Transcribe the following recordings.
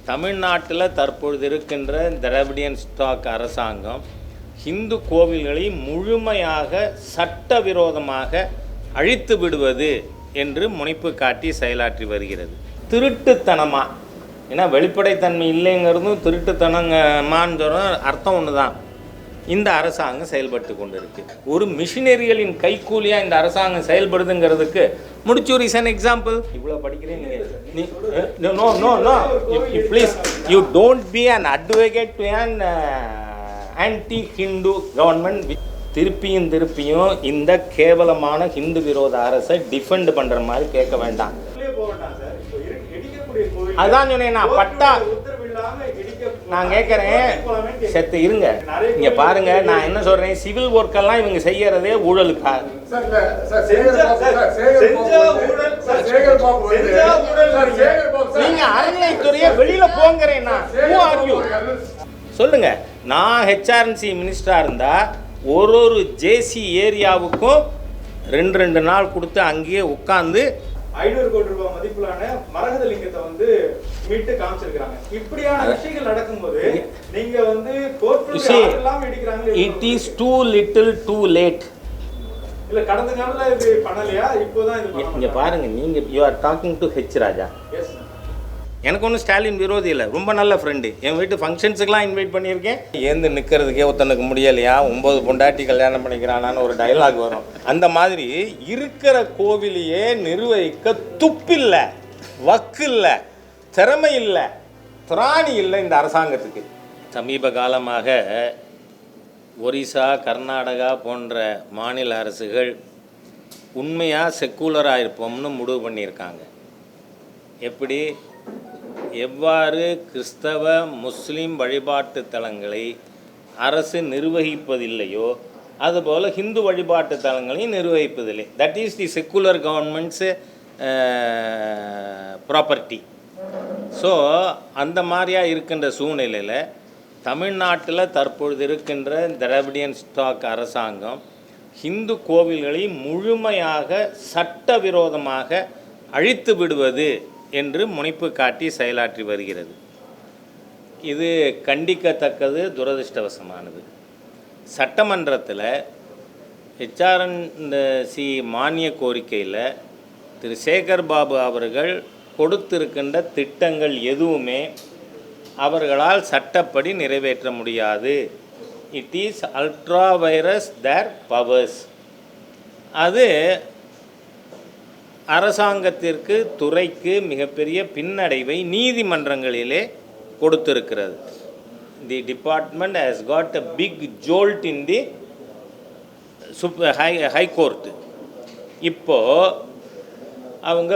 தமிழ்நாட்டில் தற்பொழுது இருக்கின்ற திராவிடியன் ஸ்டாக் அரசாங்கம் இந்து கோவில்களை முழுமையாக சட்டவிரோதமாக அழித்து விடுவது என்று முனைப்பு காட்டி செயலாற்றி வருகிறது. திருட்டுத்தனமாக, ஏன்னா வெளிப்படைத்தன்மை இல்லைங்கிறதும் திருட்டுத்தனமான்னு அர்த்தம் ஒன்று தான். இந்த அரசாங்கம் செயல்பட்டு கொண்டு இருக்கு. ஒரு மிஷினரிகளின் கைக்கூலியாக இந்த அரசாங்கம் செயல்படுதுங்கிறதுக்கு முடிச்சூர் இஸ் அன் எக்ஸாம்பிள். இவ்வளோ படிக்கிறேன் நீங்கள். No no no please you don't be an advocate to an anti Hindu government. திருப்பியும் இந்த கேவலமான ஹிந்து விரோத அரசை டிஃபெண்ட் பண்ணுற மாதிரி கேட்க வேண்டாம். அதான் சொன்னேன் நான். பட்டா நான் கேட்குறேன், செத்து இருங்க. இங்கே பாருங்க, நான் என்ன சொல்கிறேன், சிவில் ஒர்க்கெல்லாம் இவங்க செய்யறதே ஊழலுக்கா? நீங்க அறநிலையத்துறையை வெளியில போங்கிறேன்னா சொல்லுங்க. நான் ஹெச்ஆர்என்சி மினிஸ்டரா இருந்தா ஒரு ஜேசி ஏரியாவுக்கும் 2 நாள் கொடுத்து அங்கேயே உட்கார்ந்து 500 கோடி ரூபாய் மதிப்பிலான மரகத லிங்கத்தை வந்து மீட்டு காமிச்சிருக்காங்க. இப்படியான விஷயங்கள் நடக்கும்போது நீங்க வந்து கோர்ட்ல எல்லாம் இடிக்குறாங்க. It is too little too late. இல்ல கடந்த காலத்துல இது பண்ணலையா? இப்போதான் இது பண்ணலாம். இங்க பாருங்க, நீங்க you are talking to H Raja. Yes. எனக்கு ஒன்றும் ஸ்டாலின் விரோதி இல்லை, ரொம்ப நல்ல ஃப்ரெண்டு. என் வீட்டு ஃபங்க்ஷன்ஸுக்கெலாம் இன்வைட் பண்ணியிருக்கேன். ஏந்து நிற்கிறதுக்கே ஒருத்தனுக்கு முடியலையா, 9 பொண்டாட்டி கல்யாணம் பண்ணிக்கிறானான்னு ஒரு டைலாக் வரும். அந்த மாதிரி இருக்கிற கோவிலையே நிர்வகிக்க துப்பில்லை, வக்கு இல்லை, திறமை இல்லை, திராணி இல்லை இந்த அரசாங்கத்துக்கு. சமீப காலமாக ஒரிசா, கர்நாடகா போன்ற மாநில அரசுகள் உண்மையாக செக்குலராக இருப்போம்னு முடிவு பண்ணியிருக்காங்க. எவ்வாறு கிறிஸ்தவ முஸ்லீம் வழிபாட்டு தலங்களை அரசு நிர்வகிப்பதில்லையோ அதுபோல் ஹிந்து வழிபாட்டு தலங்களையும் நிர்வகிப்பதில்லை. That is the secular government's property. So அந்த மாதிரியாக இருக்கின்ற சூழ்நிலையில் தமிழ்நாட்டில் தற்பொழுது இருக்கின்ற திராவிடியன் ஸ்டாக் அரசாங்கம் ஹிந்து கோவில்களை முழுமையாக சட்டவிரோதமாக அழித்து விடுவது என்று முனைப்பு காட்டி செயலாற்றி வருகிறது. இது கண்டிக்கத்தக்கது, துரதிர்ஷ்டவசமானது. சட்டமன்றத்தில் ஹெச்ஆர்என்சி மானிய கோரிக்கையில் திரு சேகர் பாபு அவர்கள் கொடுத்திருக்கின்ற திட்டங்கள் எதுவுமே அவர்களால் சட்டப்படி நிறைவேற்ற முடியாது. It is ultra vires their powers. அது அரசாங்கத்திற்கு, துறைக்கு மிகப்பெரிய பின்னடைவை நீதிமன்றங்களிலே கொடுத்திருக்கிறது. The department has got a big jolt in the high court. இப்போது அவங்க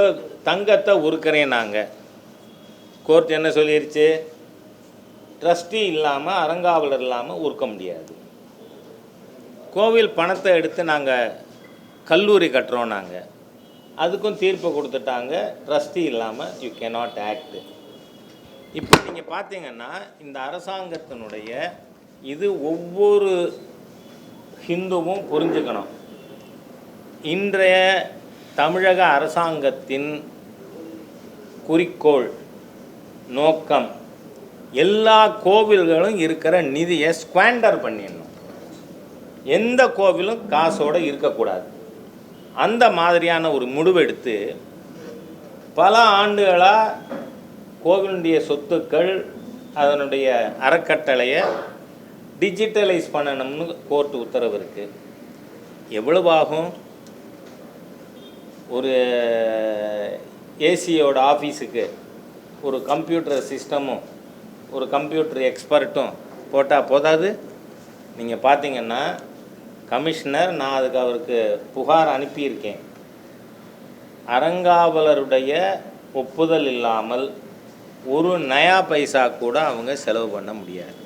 தங்கத்தை உருக்கிறேன். நாங்கள் கோர்ட் என்ன சொல்லிடுச்சு, ட்ரஸ்டி இல்லாமல், அறங்காவலர் இல்லாமல் உருக்க முடியாது. கோவில் பணத்தை எடுத்து நாங்கள் கல்லூரி கட்டுறோம், நாங்கள் அதுக்கும் தீர்ப்பு கொடுத்துட்டாங்க, ட்ரஸ்டி இல்லாமல் யூ கேனாட் ஆக்ட். இப்போ நீங்கள் பார்த்தீங்கன்னா இந்த அரசாங்கத்தினுடைய இது ஒவ்வொரு ஹிந்துவும் புரிஞ்சுக்கணும். இன்றைய தமிழக அரசாங்கத்தின் குறிக்கோள், நோக்கம், எல்லா கோவில்களும் இருக்கிற நிதியை ஸ்குவாண்டர் பண்ணிடணும். எந்த கோவிலும் காசோடு இருக்கக்கூடாது. அந்த மாதிரியான ஒரு முடிவெடுத்து பல ஆண்டுகளாக கோவிலுடைய சொத்துக்கள், அதனுடைய அறக்கட்டளையை டிஜிட்டலைஸ் பண்ணணும்னு கோர்ட்டு உத்தரவு இருக்குது. எவ்வளவு ஆகும்? ஒரு ஏசியோட ஆஃபீஸுக்கு ஒரு கம்ப்யூட்டர் சிஸ்டமும் ஒரு கம்ப்யூட்டர் எக்ஸ்பர்ட்டும் போட்டால் போதாது. நீங்கள் பார்த்தீங்கன்னா கமிஷனர், நான் அதுக்கு அவருக்கு புகார் அனுப்பியிருக்கேன், அறங்காவலருடைய ஒப்புதல் இல்லாமல் ஒரு நயா பைசா கூட அவங்க செலவு பண்ண முடியாது.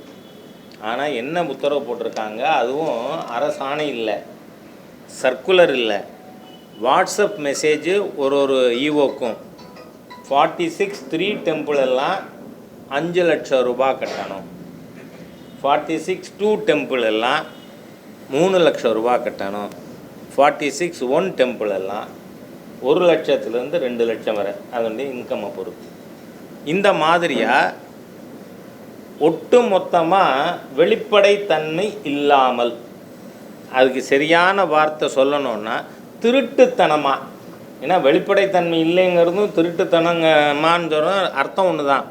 ஆனால் என்ன உத்தரவு போட்டிருக்காங்க, அதுவும் அரசாணை இல்லை, சர்க்குலர் இல்லை, வாட்ஸ்அப் மெசேஜ் ஒரு ஈவோக்கும் 46 டெம்பிள் எல்லாம் 5 லட்சம் ரூபாய் கட்டணும், 46 டெம்பிள் எல்லாம் 3 லட்சம் ரூபா கட்டணும், 46 1 டெம்பிள் எல்லாம் 1 லட்சத்துலேருந்து 2 லட்சம் வரை அதனுடைய இன்கம்மை பொறுத்து. இந்த மாதிரியாக ஒட்டு மொத்தமாக வெளிப்படைத்தன்மை இல்லாமல், அதுக்கு சரியான வார்த்தை சொல்லணுன்னா திருட்டுத்தனமாக, ஏன்னா வெளிப்படைத்தன்மை இல்லைங்கிறதும் திருட்டுத்தனமான்னு சொல்கிற அர்த்தம் ஒன்று தான்,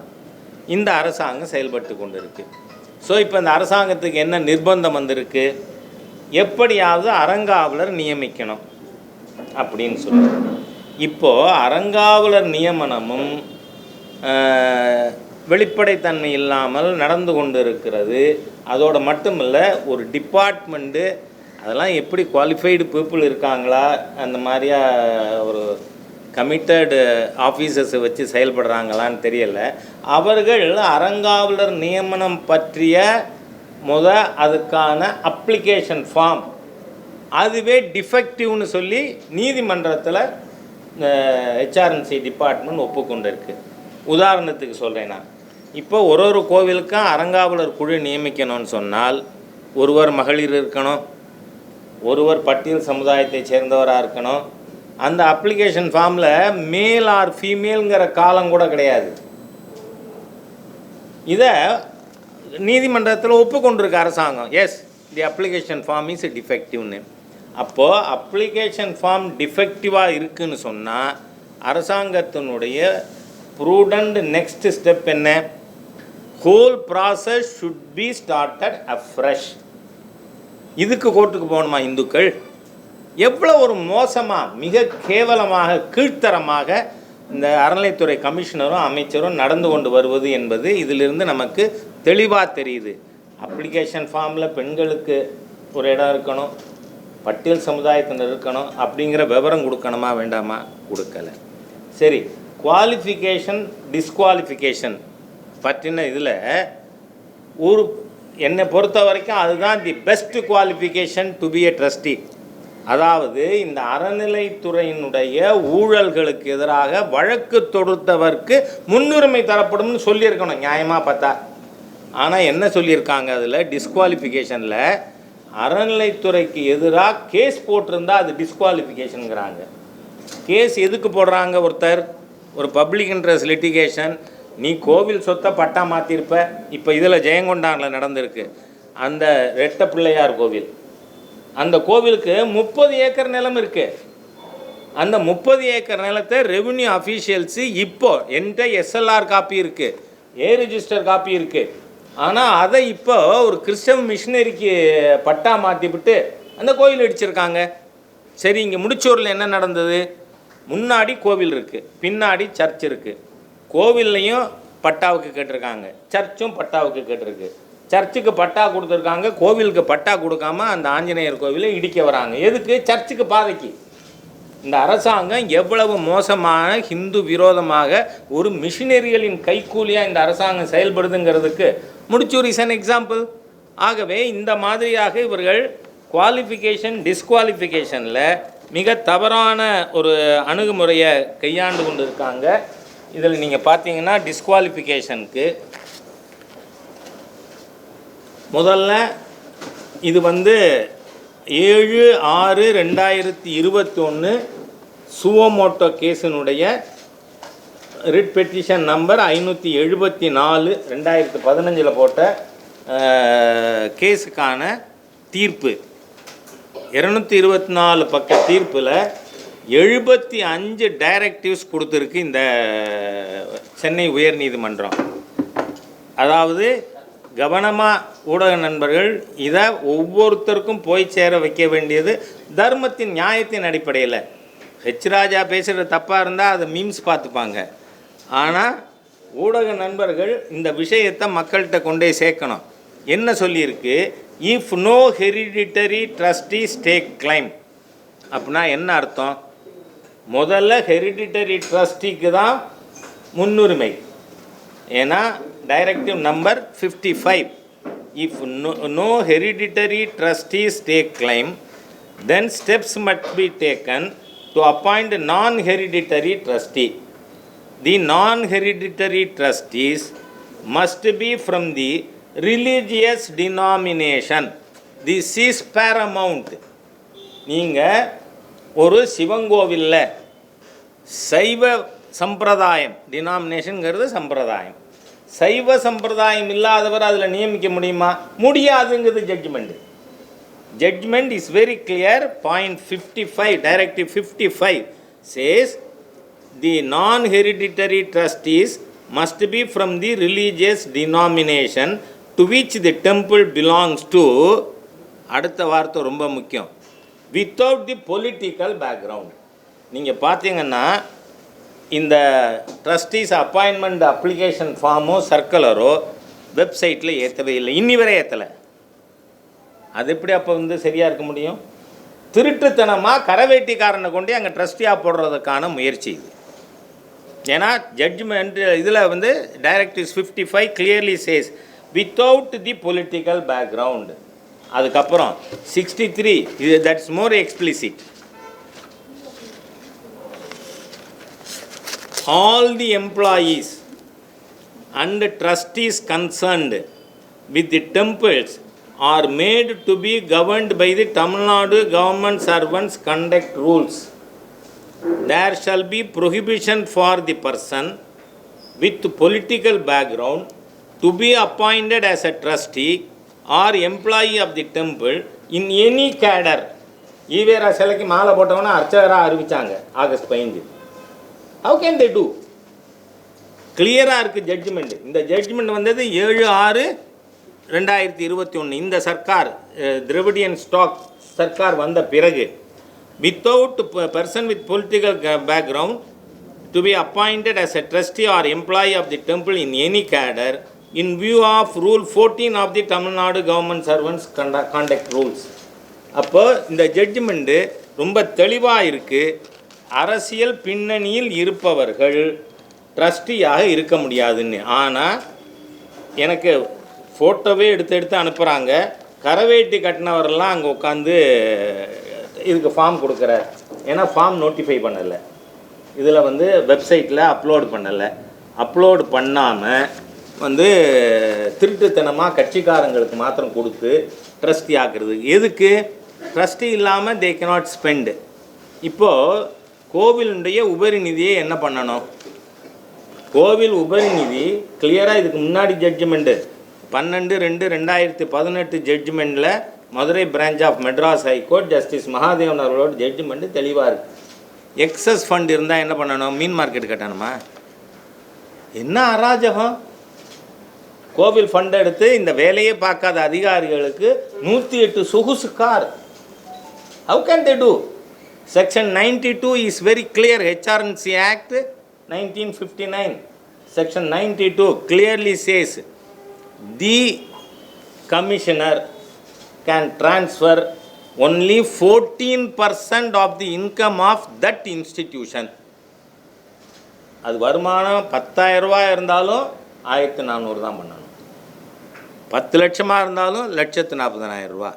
இந்த அரசாங்கம் செயல்பட்டு கொண்டு இருக்குது. ஸோ இப்போ இந்த அரசாங்கத்துக்கு என்ன நிர்பந்தம் வந்திருக்கு, எப்படியாவது அறங்காவலர் நியமிக்கணும் அப்படின்னு சொல்லி. இப்போது அறங்காவலர் நியமனமும் வெளிப்படைத்தன்மை இல்லாமல் நடந்து கொண்டு இருக்கிறது. அதோடு மட்டும் இல்லை, ஒரு டிபார்ட்மெண்ட்டு அதெல்லாம் எப்படி குவாலிஃபைடு பீப்புள் இருக்காங்களா, அந்த மாதிரியா ஒரு கமிட்டடு ஆஃபீஸர்ஸை வச்சு செயல்படுறாங்களான்னு தெரியலை. அவர்கள் அறங்காவலர் நியமனம் பற்றிய அதுக்கான அப்ளிகேஷன் ஃபார்ம் அதுவே டிஃபெக்டிவ்னு சொல்லி நீதிமன்றத்தில் ஹெச்ஆர்என்சி டிபார்ட்மெண்ட் ஒப்புக்கொண்டு இருக்குது. உதாரணத்துக்கு சொல்கிறேன், நான் இப்போ ஒரு கோவிலுக்கும் அறங்காவலர் குழு நியமிக்கணும்னு சொன்னால் ஒருவர் மகளிர் இருக்கணும், ஒருவர் பட்டியல் சமுதாயத்தை சேர்ந்தவராக இருக்கணும். அந்த அப்ளிகேஷன் ஃபார்மில் மேல் ஆர் ஃபீமேலுங்கிற காலம் கூட கிடையாது. இதை நீதிமன்றத்தில் ஒப்புக்கொண்டிருக்கு அரசாங்கம். Yes, the application form is டிஃபெக்டிவ்னு. அப்போது அப்ளிகேஷன் ஃபார்ம் டிஃபெக்டிவாக இருக்குதுன்னு சொன்னால் அரசாங்கத்தினுடைய ப்ரூடண்ட் நெக்ஸ்ட் ஸ்டெப் என்ன? Whole process should be started afresh. இதுக்கு கோர்ட்டுக்கு போகணுமா இந்துக்கள்? எவ்வளோ ஒரு மோசமாக, மிக கேவலமாக, கீழ்த்தரமாக இந்த அறநிலைத்துறை கமிஷனரும் அமைச்சரும் நடந்து கொண்டு வருவது என்பது இதிலிருந்து நமக்கு தெளிவாக தெரியுது. அப்ளிகேஷன் ஃபார்மில் பெண்களுக்கு ஒரு இடம் இருக்கணும், பட்டியல் சமுதாயத்தினர் இருக்கணும் அப்படிங்கிற விவரம் கொடுக்கணுமா வேண்டாமா? கொடுக்கலை. சரி, குவாலிஃபிகேஷன் டிஸ்குவாலிஃபிகேஷன் பற்றின இதில் ஒரு என்னை பொறுத்த வரைக்கும் அதுதான் the best qualification to be a trustee. அதாவது இந்த அறநிலைத்துறையினுடைய ஊழல்களுக்கு எதிராக வழக்கு தொடுத்தவர்க்கு முன்னுரிமை தரப்படும்னு சொல்லியிருக்கணும் நியாயமாக பார்த்தா. ஆனால் என்ன சொல்லியிருக்காங்க அதில் டிஸ்குவாலிஃபிகேஷனில், அறநிலைத்துறைக்கு எதிராக கேஸ் போட்டிருந்தா அது டிஸ்குவாலிஃபிகேஷனுங்கிறாங்க. கேஸ் எதுக்கு போடுறாங்க? ஒருத்தர் ஒரு பப்ளிக் இன்ட்ரெஸ்ட் லிட்டிகேஷன், நீ கோவில் சொத்தை பட்டா மாற்றிருப்ப. இப்போ இதில் ஜெயங்கொண்டானில் நடந்திருக்கு, அந்த ரெட்ட பிள்ளையார் கோவில். அந்த கோவிலுக்கு 30 ஏக்கர் நிலம் இருக்குது. அந்த 30 ஏக்கர் நிலத்தை ரெவென்யூ அஃபீஷியல்ஸு இப்போ என்கிட்ட எஸ்எல்ஆர் காப்பி இருக்குது, ஏ ரிஜிஸ்டர் காப்பி இருக்குது. ஆனால் அதை இப்போ ஒரு கிறிஸ்தவ மிஷினரிக்கு பட்டா மாற்றிவிட்டு அந்த கோவில் அடிச்சிருக்காங்க. சரி, இங்கே முடிச்சூரில் என்ன நடந்தது? முன்னாடி கோவில் இருக்குது, பின்னாடி சர்ச் இருக்குது. கோவில்லையும் பட்டாவுக்கு கேட்டிருக்காங்க, சர்ச்சும் பட்டாவுக்கு கேட்டிருக்கு. சர்ச்சுக்கு பட்டா கொடுத்துருக்காங்க, கோவிலுக்கு பட்டா கொடுக்காம அந்த ஆஞ்சநேயர் கோவிலை இடிக்க வராங்க. எதுக்கு? சர்ச்சுக்கு பாதைக்கு. இந்த அரசாங்கம் எவ்வளவு மோசமான ஹிந்து விரோதமாக ஒரு மிஷினரிகளின் கைக்கூலியாக இந்த அரசாங்கம் செயல்படுதுங்கிறதுக்கு முடிச்சூர் இஸ் அன் எக்ஸாம்பிள். ஆகவே இந்த மாதிரியாக இவர்கள் குவாலிஃபிகேஷன் டிஸ்குவாலிஃபிகேஷனில் மிக தவறான ஒரு அணுகுமுறையை கையாண்டு கொண்டு இருக்காங்க. இதில் நீங்கள் பார்த்தீங்கன்னா டிஸ்குவாலிஃபிகேஷனுக்கு முதல்ல இது 7/6/2021 சுவோமோட்டோ கேஸினுடைய ரிட் பெட்டிஷன் நம்பர் 574 2015 போட்ட கேஸுக்கான தீர்ப்பு. 224 பக்க தீர்ப்பில் 75 டைரக்டிவ்ஸ் கொடுத்துருக்கு இந்த சென்னை உயர்நீதிமன்றம். அதாவது கவனமாக ஊடக நண்பர்கள் இதை ஒவ்வொருத்தருக்கும் போய் சேர வைக்க வேண்டியது தர்மத்தின் நியாயத்தின் அடிப்படையில். ஹெச் ராஜா பேசுகிற தப்பாக இருந்தால் அதை மீம்ஸ் பார்த்துப்பாங்க. ஆனால் ஊடக நண்பர்கள் இந்த விஷயத்தை மக்கள்கிட்ட கொண்டே சேர்க்கணும். என்ன சொல்லியிருக்கு? If no hereditary trustees take claim அப்படின்னா என்ன அர்த்தம்? முதல்ல ஹெரிடிட்டரி ட்ரஸ்டிக்கு தான் முன்னுரிமை. ஏன்னா directive number 55, if no hereditary trustees take claim, then steps must be taken to appoint non-hereditary trustee. The non-hereditary trustees must be from the religious denomination. This is paramount. நீங்கள் ஒரு சிவங்கோவிலில் சைவ சம்பிரதாயம், டினாமினேஷனுங்கிறது சம்பிரதாயம், சைவ சம்பிரதாயம் இல்லாதவர் அதில் நியமிக்க முடியுமா? முடியாதுங்கிறது judgment. Judgment is very clear. Point 55, directive 55 says the non-hereditary trustees must be from the religious denomination to which the temple belongs to. அடுத்த வார்த்தை ரொம்ப முக்கியம். Without the political background. நீங்கள் பார்த்தீங்கன்னா இந்த ட்ரஸ்டீஸ் அப்பாயின்மெண்ட் அப்ளிகேஷன் ஃபார்மோ சர்க்குலரோ வெப்சைட்டில் ஏற்றவே இல்லை, இன்னி வரை ஏற்றலை. அது எப்படி அப்போ சரியாக இருக்க முடியும்? திருட்டுத்தனமாக கரவேட்டிக்காரனை கொண்டு அங்கே ட்ரஸ்டியாக போடுறதுக்கான முயற்சி இது. ஏன்னா ஜட்ஜ்மெண்ட் இதில் directives 55 clearly chase without the political background. அதுக்கப்புறம் 63 இது that's more explicit. All the employees and trustees concerned with the temples are made to be governed by the Tamil Nadu government servants conduct rules. There shall be prohibition for the person with political background to be appointed as a trustee or employee of the temple in any cadre. EVR சிலைக்கு மாலை போட்டவனா அர்ச்சகராக அறிவிச்சாங்க August 15. How can they do? கிளியராக இருக்குது judgement. இந்த judgement 7/6/2021 இந்த Sarkar Dravidian stock Sarkar வந்த பிறகு without person with political background to be appointed as a trustee or employee of the temple in any cadre in view of rule 14 of the Tamil Nadu government servants conduct rules. அப்போ இந்த judgement ரொம்ப தெளிவாக இருக்குது. அரசியல் பின்னணியில் இருப்பவர்கள் ட்ரஸ்டியாக இருக்க முடியாதுன்னு. ஆனால் எனக்கு ஃபோட்டோவே எடுத்து அனுப்புகிறாங்க. கரவேட்டி கட்டினவரெல்லாம் அங்கே உட்காந்து இதுக்கு ஃபார்ம் கொடுக்குறார். ஏன்னா ஃபார்ம் நோட்டிஃபை பண்ணலை, இதில் வெப்சைட்டில் அப்லோடு பண்ணலை. அப்லோடு பண்ணாமல் திருட்டுத்தனமாக கட்சிக்காரங்களுக்கு மாத்திரம் கொடுத்து ட்ரஸ்டி ஆக்குறது. எதுக்கு? ட்ரஸ்டி இல்லாமல் தே கேனாட் ஸ்பெண்டு. இப்போது கோவிலுடைய உபரி நிதியை என்ன பண்ணணும்? கோவில் உபரி நிதி கிளியராக இதுக்கு முன்னாடி ஜட்ஜ்மெண்ட்டு 12/2/2018 ஜட்ஜ்மெண்ட்டில் Madurai branch of Madras high court justice Mahadevan அவர்களோட ஜட்ஜ்மெண்ட்டு தெளிவாக இருக்குது. எக்ஸஸ் ஃபண்ட் இருந்தால் என்ன பண்ணணும்? மீன் மார்க்கெட் கட்டணுமா? என்ன அராஜகம்! கோவில் ஃபண்ட் எடுத்து இந்த வேலையே பார்க்காத அதிகாரிகளுக்கு 108 சொகுசு car. How can they do? Section 92 is very clear. HRNC Act 1959 Section 92 clearly says the commissioner can transfer only 14% of the income of that institution. அது வருமானம் 10,000 ரூபாய் இருந்தாலும் 1,400 தான் பண்ணணும். 10 லட்சமாக இருந்தாலும் 1,40,000 ரூபா.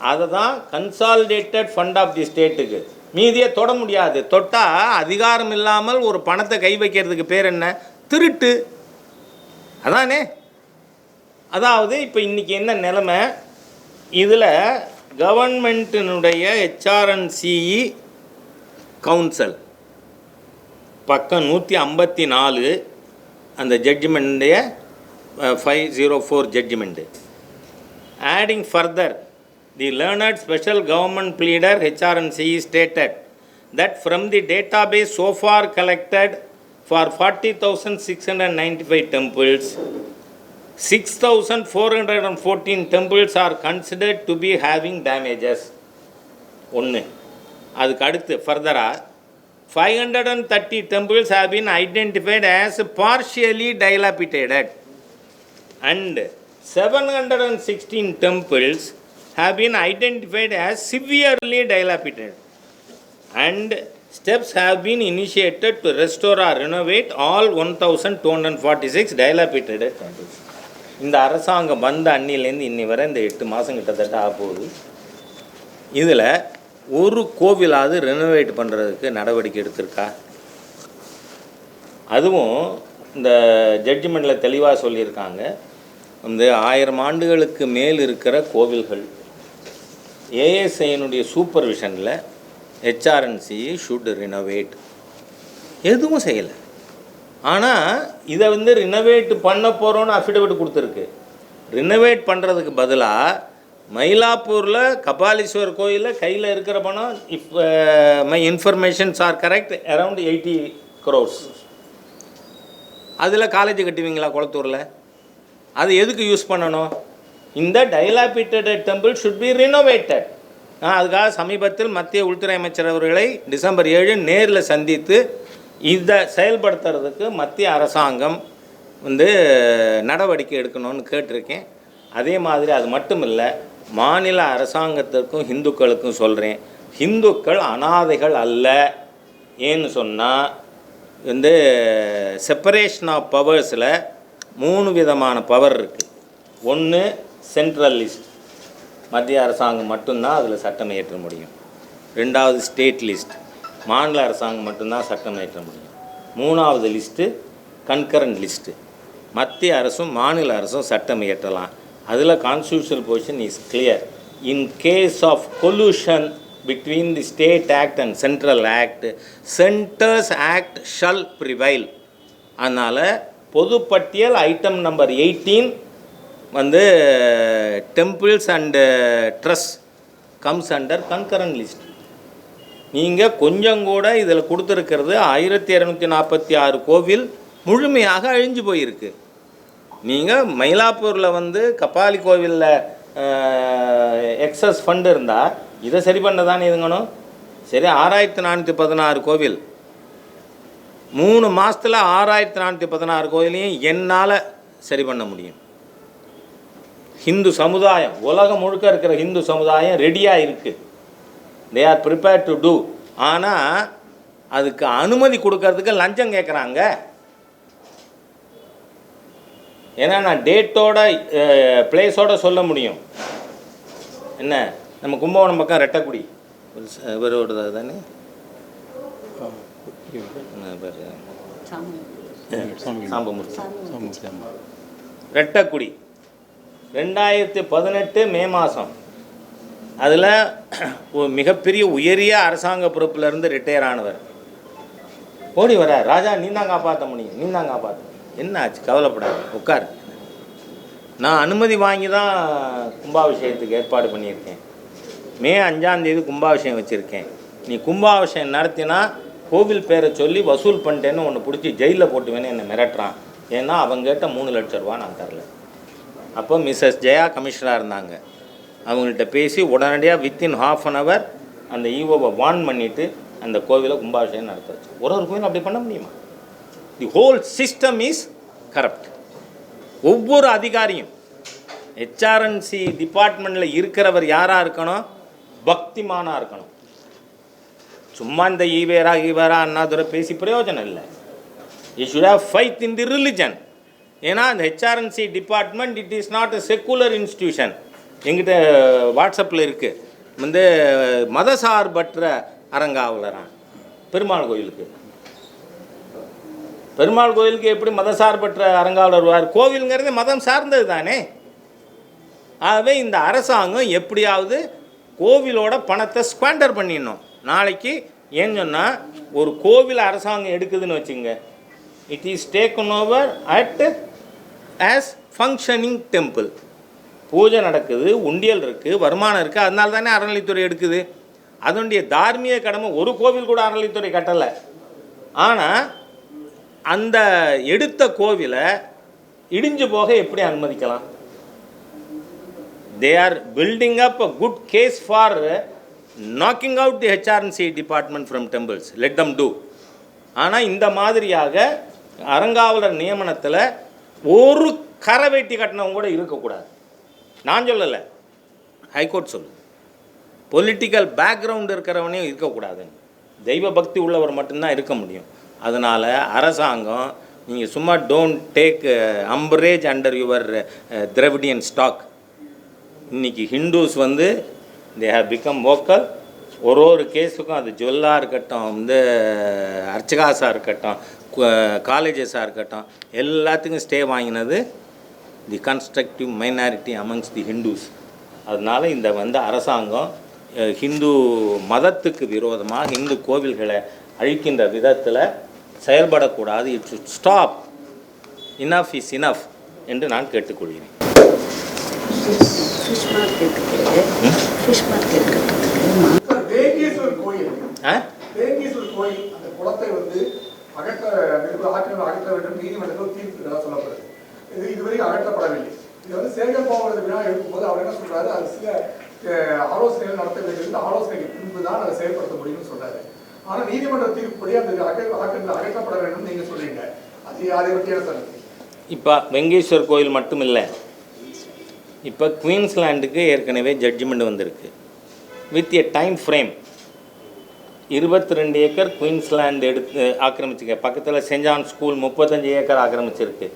அதை தான் கன்சாலிடேட்டட் ஃபண்ட் ஆஃப் தி ஸ்டேட்டுக்கு. மீதியை தொட முடியாது. தொட்டால் அதிகாரம் இல்லாமல் ஒரு பணத்தை கை வைக்கிறதுக்கு பேர் என்ன? திருட்டு. அதானே? அதாவது இப்போ இன்றைக்கி என்ன நிலைமை? இதில் கவர்மெண்ட்டினுடைய HRNCE கவுன்சில் பக்கம் 154 அந்த ஜட்ஜ்மெண்டைய 504 judgment. Adding further, the learned special government pleader HRNCE stated that from the database so far collected for 40,695 temples, 6,414 temples are considered to be having damages. ஒன்று. அதுக்கு அடுத்து ஃபர்தராக 530 temples have been identified as partially dilapidated and 716 temples have been identified as severely dilapidated, and steps have been initiated to restore or renovate all 1,246 dilapidated temples. இந்த அரசாங்கம் வந்த அன்னிலேருந்து இன்னி வரை இந்த 8 மாதம் கிட்டத்தட்ட ஆகப்போகுது. இதில் ஒரு கோவிலாவது ரெனோவேட் பண்ணுறதுக்கு நடவடிக்கை எடுத்திருக்கா? அதுவும் இந்த ஜட்ஜ்மெண்ட்டில் தெளிவாக சொல்லியிருக்காங்க. 1000 ஆண்டுகளுக்கு மேல் இருக்கிற கோவில்கள் ஏஎஸ்ஐனுடைய சூப்பர்விஷனில் HRNCE ஷுட் ரினோவேட். எதுவும் செய்யலை. ஆனால் இதை வந்து ரினோவேட் பண்ண போகிறோன்னு அஃபிடவிட் கொடுத்துருக்கு. ரினோவேட் பண்ணுறதுக்கு பதிலாக மயிலாப்பூரில் கபாலீஸ்வரர் கோயிலில் கையில் இருக்கிற பணம், if my informations are correct, around 80 crores. அதில் காலேஜ் கட்டுவீங்களா குளத்தூரில்? அது எதுக்கு யூஸ் பண்ணணும்? இந்த டைலாபிட்டட் டெம்பிள் ஷுட் பி ரினோவேட்டட். நான் அதுக்காக சமீபத்தில் மத்திய உள்துறை அமைச்சர் அவர்களை டிசம்பர் 7 நேரில் சந்தித்து இதை செயல்படுத்துறதுக்கு மத்திய அரசாங்கம் வந்து நடவடிக்கை எடுக்கணும்னு கேட்டிருக்கேன். அதே மாதிரி அது மட்டும் இல்லை, மாநில அரசாங்கத்திற்கும் இந்துக்களுக்கும் சொல்கிறேன், இந்துக்கள் அனாதைகள் அல்ல. ஏன்னு சொன்னால் வந்து செப்பரேஷன் ஆஃப் பவர்ஸில் 3 விதமான பவர் இருக்குது. ஒன்று சென்ட்ரல் லிஸ்ட், மத்திய அரசாங்கம் மட்டும்தான் அதில் சட்டம் இயற்ற முடியும். 2வது ஸ்டேட் லிஸ்ட், மாநில அரசாங்கம் மட்டும்தான் சட்டம் இயற்ற முடியும். 3வது லிஸ்ட்டு கன்கரண்ட் லிஸ்ட்டு, மத்திய அரசும் மாநில அரசும் சட்டம் இயற்றலாம். அதில் constitutional position is clear. In case of collusion between the state act and central act, centers act shall prevail. அதனால் பொதுப்பட்டியல் ஐட்டம் நம்பர் 18 வந்து temples and trust comes under concurrent list. நீங்கள் கொஞ்சம் கூட இதில் கொடுத்துருக்கிறது 1246 கோவில் முழுமையாக அழிஞ்சு போயிருக்கு. நீங்கள் மயிலாப்பூரில் வந்து கபாலி கோவிலில் எக்ஸஸ் ஃபண்டு இருந்தால் இதை சரி பண்ண தானே இதுங்கணும். சரி, 6416 கோவில், 3 மாதத்தில் 6416 கோவிலையும் என்னால் சரி பண்ண முடியும். ஹிந்து சமுதாயம், உலகம் முழுக்க இருக்கிற ஹிந்து சமுதாயம் ரெடியாக இருக்குது. They are prepared to do. ஆனால் அதுக்கு அனுமதி கொடுக்கறதுக்கு லஞ்சம் கேட்குறாங்க. ஏன்னா நான் டேட்டோட பிளேஸோட சொல்ல முடியும். என்ன, நம்ம கும்பகோணம் பக்கம் ரெட்டக்குடி இவரோட தானே சாம்பமூர்த்தி, ரெட்டக்குடி 2018 மே மாதம் அதில் ஒரு மிகப்பெரிய உயரிய அரசாங்க பொறுப்பிலேருந்து ரிட்டையர் ஆனவர் ஓடி வர, ராஜா நீ தான் காப்பாற்ற முடியும், நீ தான் காப்பாற்ற. என்ன ஆச்சு, கவலைப்படாது, உட்கார். நான் அனுமதி வாங்கி தான் கும்பாபிஷேகத்துக்கு ஏற்பாடு பண்ணியிருக்கேன். மே 5ஆம் தேதி கும்பாபிஷேகம் வச்சுருக்கேன். நீ கும்பாபிஷேகம் நடத்தினா கோவில் பேரை சொல்லி வசூல் பண்ணிட்டேன்னு ஒன்று பிடிச்சி ஜெயிலில் போட்டுவேன்னு என்னை மிரட்டுறான். ஏன்னா அவங்க கேட்ட 3 லட்ச ரூபா நான் தரல. அப்போ மிஸ்ஸஸ் ஜெயா கமிஷனராக இருந்தாங்க. அவங்கள்ட்ட பேசி உடனடியாக வித்தின் ½ அன் ஹவர் அந்த ஈஓவை வார்ன் பண்ணிவிட்டு அந்த கோவிலை கும்பாபிஷேகம் நடத்த வச்சு. ஒரு கோவில் அப்படி பண்ண முடியுமா? The whole system is corrupt. ஒவ்வொரு அதிகாரியும் ஹெச்ஆர்என்சி டிபார்ட்மெண்ட்டில் இருக்கிறவர் யாராக இருக்கணும்? பக்திமானாக இருக்கணும். சும்மா இந்த ஈவேரா அண்ணாதுரை பேசி பிரயோஜனம் இல்லை. You should have faith in the religion. ஏன்னா அந்த HRNC department it is not a secular institution. எங்கிட்ட வாட்ஸ்அப்பில் இருக்குது வந்து மதசார்பற்ற அறங்காவலரான் பெருமாள் கோயிலுக்கு. பெருமாள் கோயிலுக்கு எப்படி மதசார்பற்ற அறங்காவலர் வருவார்? கோவிலுங்கிறது மதம் சார்ந்தது தானே. ஆகவே இந்த அரசாங்கம் எப்படியாவது கோவிலோட பணத்தை ஸ்குவாண்டர் பண்ணிடணும். நாளைக்கு ஏன்னு சொன்னால் ஒரு கோவில் அரசாங்கம் எடுக்குதுன்னு வச்சுங்க, it is taken over at as functioning temple. பூஜை நடக்குது, உண்டியல் இருக்குது, வருமானம் இருக்குது. அதனால தானே அறநிலைத்துறை எடுக்குது. அதனுடைய தார்மீக கடமை ஒரு கோவில் கூட அறநிலைத்துறை கட்டலை. ஆனால் அந்த எடுத்த கோவிலை இடிஞ்சு போக எப்படி அனுமதிக்கலாம்? They are building up a good case for knocking out the HRNC department from temples. Let them do. ஆனால் இந்த மாதிரியாக அறங்காவலர் நியமனத்தில் ஒரு கரை வெட்டி கட்டினவங்க கூட இருக்கக்கூடாது. நான் சொல்லலை, ஹைகோர்ட் சொல்லு. பொலிட்டிக்கல் பேக்ரவுண்ட் இருக்கிறவனையும் இருக்கக்கூடாது. தெய்வ பக்தி உள்ளவர் மட்டும்தான் இருக்க முடியும். அதனால் அரசாங்கம் நீங்கள் சும்மா don't take umbrage under your Dravidian stock. இன்றைக்கி ஹிந்துஸ் வந்து தே ஹேவ் பிகம் வோக்கல். ஒரு கேஸுக்கும் அது ஜுவல்லாக இருக்கட்டும், வந்து அர்ச்சகாஸாக இருக்கட்டும், காலேஜஸாக இருக்கட்டும், எல்லாத்துக்கும் ஸ்டே வாங்கினது தி கன்ஸ்ட்ரக்டிவ் மைனாரிட்டி அமங்ஸ் தி ஹிந்துஸ். அதனால் இந்த வந்து அரசாங்கம் ஹிந்து மதத்துக்கு விரோதமாக ஹிந்து கோவில்களை அழிக்கின்ற விதத்தில் செயல்படக்கூடாது. It should stop. Enough is enough என்று நான் கேட்டுக்கொள்கிறேன். வேங்கீஸ்வரர் கோயில் அந்த குளத்தை வந்து அகற்ற வேண்டும் நீதிமன்றத்தில் தீர்ப்பு சொல்லப்படுது. இது இதுவரை அகற்றப்படவில்லை. இது வந்து சேகர் பாபு விழா எடுக்கும்போது அவர் என்ன சொல்றாரு, அது சில ஆலோசனைகள் நடத்த வேண்டியது, ஆலோசனைக்கு பின்பு தான் அதை செயல்படுத்த முடியும்னு சொல்றாரு. ஆனா நீதிமன்ற தீர்ப்புப்படி அந்த அகற்றப்பட வேண்டும் நீங்க சொல்றீங்க. அதை பற்றி என்ன சொல்லுங்க? இப்போ வெங்கடேஸ்வர் கோயில் மட்டும் இல்லை, இப்போ குயின்ஸ்லாண்டுக்கு ஏற்கனவே ஜட்ஜ்மெண்ட் வந்திருக்கு. With a time frame 22 acre Queensland எடுத்து ஆக்கிரமிச்சிக்க. பக்கத்தில் சென்ட் ஜான் ஸ்கூல் 35 ஏக்கர் ஆக்கிரமிச்சிருக்கு.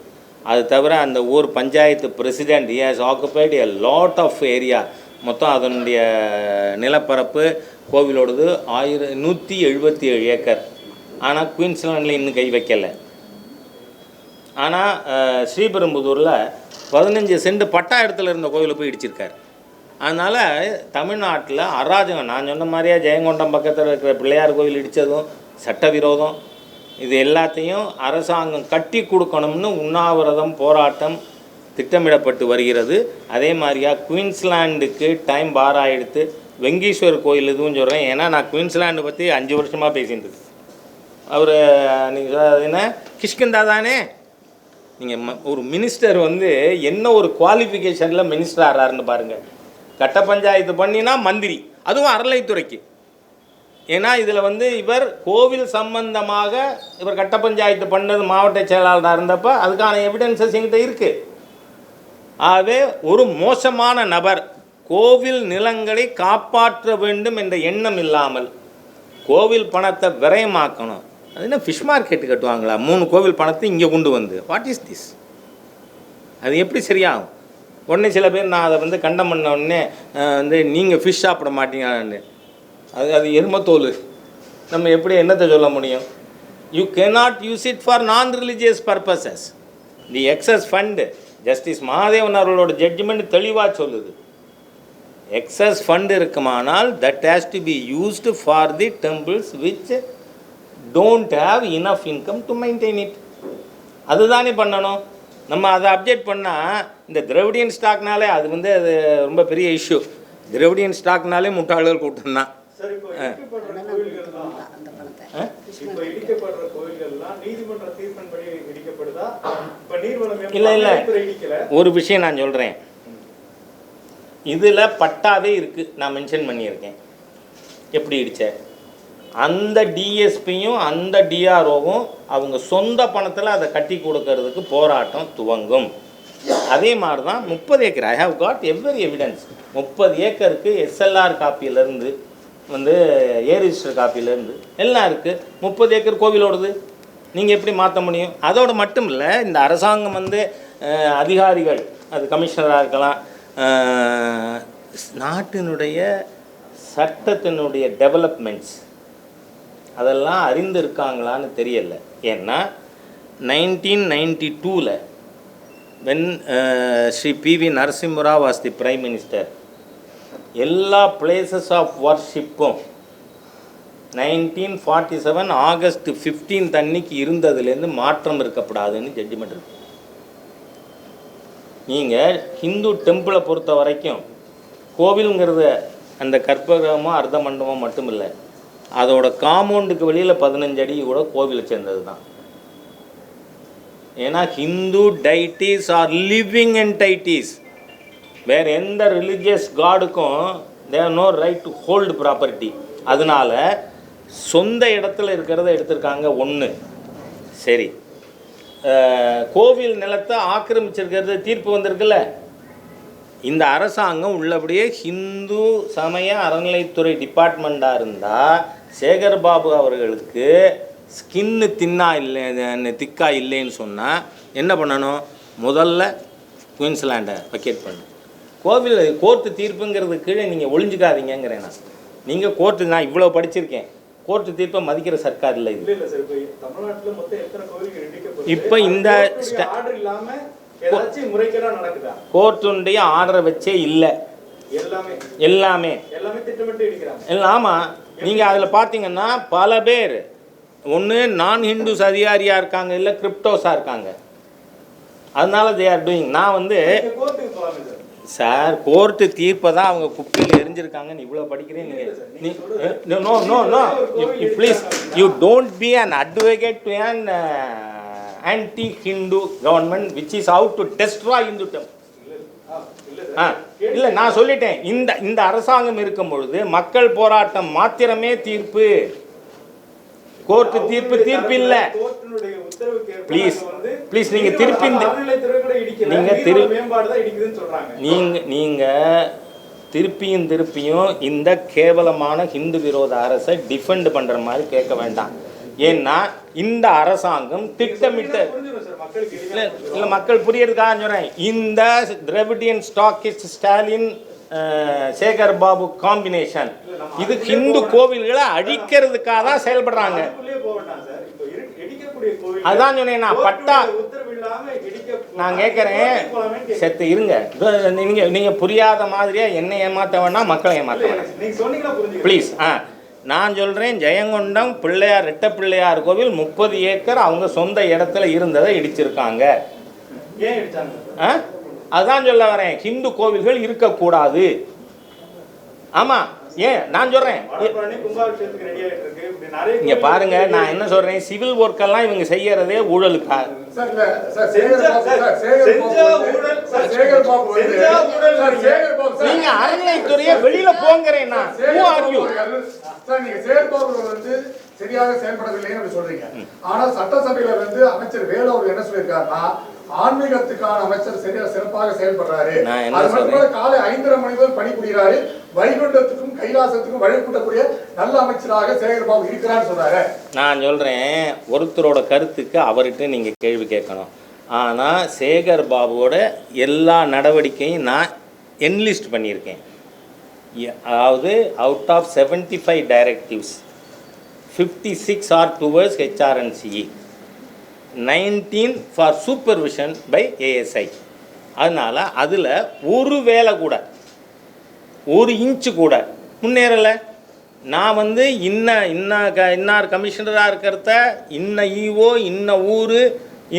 அது தவிர அந்த ஊர் panchayat president has occupied a lot of area. மொத்தம் அதனுடைய நிலப்பரப்பு கோவிலோடது 177 ஏக்கர். ஆனால் குயின்ஸ்லாண்டில் இன்னும் கை வைக்கலை. ஆனால் ஸ்ரீபெரும்புதூரில் 15 சென்ட் பட்டா இடத்துல இருந்த கோவிலை போய் இடிச்சிருக்காரு. அதனால் தமிழ்நாட்டில் அராஜகம். நான் சொன்ன மாதிரியே ஜெயங்கொண்டம் பக்கத்தில் இருக்கிற பிள்ளையார் கோவில் இடித்ததும் சட்டவிரோதம். இது எல்லாத்தையும் அரசாங்கம் கட்டி கொடுக்கணும்னு உண்ணாவிரதம் போராட்டம் திட்டமிடப்பட்டு வருகிறது. அதே மாதிரியா குயின்ஸ்லாண்டுக்கு டைம் பாராக எடுத்து வெங்கீஸ்வர் கோயில் இதுவும் சொல்கிறேன். ஏன்னா நான் குயின்ஸ்லாண்டு பற்றி 5 வருஷமாக பேசிட்டு இருக்கேன். அவர் நீங்கள் என்ன கிஷ்கிந்தா தானே? நீங்கள் ஒரு மினிஸ்டர் வந்து என்ன ஒரு குவாலிஃபிகேஷனில் மினிஸ்டர் ஆகிறாருன்னு பாருங்கள். கட்ட பஞ்சாயத்து பண்ணினா மந்திரி, அதுவும் அறநிலைத்துறைக்கு. ஏன்னா இதில் வந்து இவர் கோவில் சம்பந்தமாக இவர் கட்ட பஞ்சாயத்து பண்ணது மாவட்ட செயலாளராக இருந்தப்போ அதுக்கான எவிடன்சஸ் எங்கிட்ட இருக்குது. ஆகவே ஒரு மோசமான நபர் கோவில் நிலங்களை காப்பாற்ற வேண்டும் என்ற எண்ணம் இல்லாமல் கோவில் பணத்தை விரயமாக்கணும். அது என்ன ஃபிஷ் மார்க்கெட்டு கட்டுவாங்களா? 3 கோவில் பணத்தை இங்கே கொண்டு வந்து வாட் இஸ் திஸ்? அது எப்படி சரியாகும்? உடனே சில பேர் நான் அதை வந்து கண்டம் பண்ண உடனே வந்து நீங்கள் ஃபிஷ் சாப்பிட மாட்டீங்கன்னு. அது எருமத்தோல். நம்ம எப்படி என்னத்தை சொல்ல முடியும்? You cannot use it for non religious purposes. The excess fund justice Mahadevan அவர்களோட ஜட்ஜ்மெண்ட் தெளிவாக சொல்லுது. எக்ஸஸ் ஃபண்டு இருக்குமானால் that has to be used for the temples which don't have enough income to maintain it. அதுதானே பண்ணணும். நம்ம அதை update பண்ணால் இந்த திராவிடியன் ஸ்டாக்னாலே அது வந்து அது ரொம்ப பெரிய இஷ்யூ. திராவிடியன் ஸ்டாக்னாலே முட்டாள்கள் கூட்டம் தான். இல்லை இல்லை, ஒரு விஷயம் நான் சொல்கிறேன். இதில் பட்டாவே இருக்குது, நான் மென்ஷன் பண்ணியிருக்கேன். எப்படி இடிச்ச அந்த டிஎஸ்பியும் அந்த டிஆர்ஓவும் அவங்க சொந்த பணத்தில் அதை கட்டி கொடுக்கறதுக்கு போராட்டம் துவங்கும். அதே மாதிரி தான் 30 acre. I have got every evidence. 30 ஏக்கருக்கு எஸ்எல்ஆர் காப்பியிலேருந்து வந்து ஏ ரிஜிஸ்டர் காப்பியிலேருந்து எல்லாம் இருக்குது. 30 ஏக்கர் கோவிலோடுது. நீங்கள் எப்படி மாற்ற முடியும்? அதோடு மட்டும் இல்லை, இந்த அரசாங்கம் வந்து அதிகாரிகள், அது கமிஷனராக இருக்கலாம், நாட்டினுடைய சட்டத்தினுடைய டெவலப்மெண்ட்ஸ் அதெல்லாம் அறிந்திருக்காங்களான்னு தெரியலை. ஏன்னா 1992 when Sri PV Narasimha Rao was the prime minister, எல்லா பிளேசஸ் ஆஃப் வர்ஷிப்பும் 1947 ஆகஸ்ட் 15 அன்னைக்கு இருந்ததுலேருந்து மாற்றம் இருக்கப்படாதுன்னு ஜட்ஜ்மெண்ட் இருக்கு. நீங்கள் ஹிந்து டெம்பிளை பொறுத்த வரைக்கும் கோவிலுங்கிறத அந்த கற்பகமோ அர்த்த மண்டபமோ மட்டும் இல்லை, அதோட காம்பவுண்டுக்கு வெளியில் 15 அடி கூட கோவிலை சேர்ந்தது தான். ஏன்னா Hindu deities are living entities. வேறு எந்த ரிலீஜியஸ் காடுக்கும் there no right to hold property. அதனால் சொந்த இடத்துல இருக்கிறத எடுத்திருக்காங்க. ஒன்று சரி, கோவில் நிலத்தை ஆக்கிரமிச்சிருக்கிறது தீர்ப்பு வந்திருக்குல்ல. இந்த அரசாங்கம் உள்ளபடியே ஹிந்து சமய அறநிலைத்துறை டிபார்ட்மெண்ட்டாக இருந்தால் சேகர்பாபு அவர்களுக்கு ஸ்கின்னு திக்கா இல்லைன்னு சொன்னால் என்ன பண்ணணும்? முதல்ல குயின்ஸ்லாண்டை வக்கேட் பண்ணு. கோவில் கோர்ட்டு தீர்ப்புங்கிறது கீழே நீங்கள் ஒளிஞ்சிக்காதீங்கிறேன் நான். நீங்கள் கோர்ட்டு, நான் இவ்வளோ படிச்சிருக்கேன், கோர்ட்டு தீர்ப்பை மதிக்கிற சர்க்கார் இல்லை இது. இப்போ இந்த கோர்ட்டுடைய ஆர்டரை வச்சே இல்லை, எல்லாமே. ஆமாம், நீங்கள் அதில் பார்த்தீங்கன்னா பல பேர் ஒன்று நான் ஹிந்துஸ் அதிகாரியாக இருக்காங்க, இல்லை கிரிப்டோஸாக இருக்காங்க. அதனால தே ஆர் டூயிங். நான் வந்து கோர்ட்டுக்கு போகலாமே சார். சார் கோர்ட்டு தீர்ப்பை தான் அவங்க குப்பையில் எரிஞ்சிருக்காங்கன்னு இவ்வளோ படிக்கிறேன் நீங்கள். No no no please you don't be an advocate to an anti Hindu government which is out to destroy இந்துட்டம். இல்லை நான் சொல்லிட்டேன், இந்த அரசாங்கம் இருக்கும் பொழுது மக்கள் போராட்டம் மாத்திரமே தீர்ப்பு. கோர்ட்டு தீர்ப்பு இல்ல. ப்ளீஸ் நீங்க திருப்பி நீங்க திருப்பியும் இந்த கேவலமான ஹிந்து விரோத அரசை டிஃபெண்ட் பண்ற மாதிரி கேட்க வேண்டாம். ஏன்னா இந்த அரசாங்கம் திட்டமிட்ட இல்ல மக்கள் புரியறதுக்காக சொல்றேன். இந்த Dravidian stockist Stalin Sekar Babu combination இது ஹிந்து கோவில்களை அழிக்கிறதுக்காக தான் செயல்படுறாங்க. அதான் சொன்னேன் நான் பட்டா. நான் கேட்குறேன் செத்து இருங்க. நீங்க புரியாத மாதிரியா என்ன ஏமாத்த வேணாம், மக்களை ஏமாத்த வேணாம் ப்ளீஸ். நான் சொல்கிறேன், ஜெயங்கொண்டம் பிள்ளையார் ரெட்ட பிள்ளையார் கோவில் 30 ஏக்கர் அவங்க சொந்த இடத்துல இருந்ததை இடிச்சிருக்காங்க. அதான் சொல்ல வரேன், ஹிந்து கோவில்கள் இருக்கக்கூடாது. ஆமாம், ஏன் நான் சொல்கிறேன் இங்கே பாருங்க, நான் என்ன சொல்கிறேன், சிவில் ஒர்க்கெல்லாம் இவங்க செய்யறதே ஊழலுக்காக. நீங்க அறநிலைத்துறையை வெளியில போங்கிறேன். சரியாக செயல்படவில்லைன்னு சொல்றீங்க. ஆனா சட்டசபையில வந்து அமைச்சர் வேலு அவர் என்ன சொல்லியிருக்காருன்னா, ஆன்மீகத்துக்கான அமைச்சர் சரியா சிறப்பாக செயல்படுறாரு. அது மட்டும் காலை 5:30 மணி முதல் பணிபுரிகிறாரு. வைகுண்டத்துக்கும் கைலாசத்துக்கும் வழிபடக்கூடிய நல்ல அமைச்சராக சேகர்பாபு இருக்கிறான்னு சொல்றாரு. நான் சொல்றேன், ஒருத்தரோட கருத்துக்கு அவர்கிட்ட நீங்க கேள்வி கேட்கணும். ஆனால் சேகர் பாபுவோட எல்லா நடவடிக்கையும் நான் என்லிஸ்ட் பண்ணியிருக்கேன். அதாவது out of 75 directives 56 are towards HRNCE, 19 for supervision by ASI. அதனால் அதில் ஒரு வேலை கூட, ஒரு இன்ச்சு கூட முன்னேறலை. நான் வந்து இன்னார் கமிஷனராக இருக்கிறத இன்ன ஈஓ இன்ன ஊர்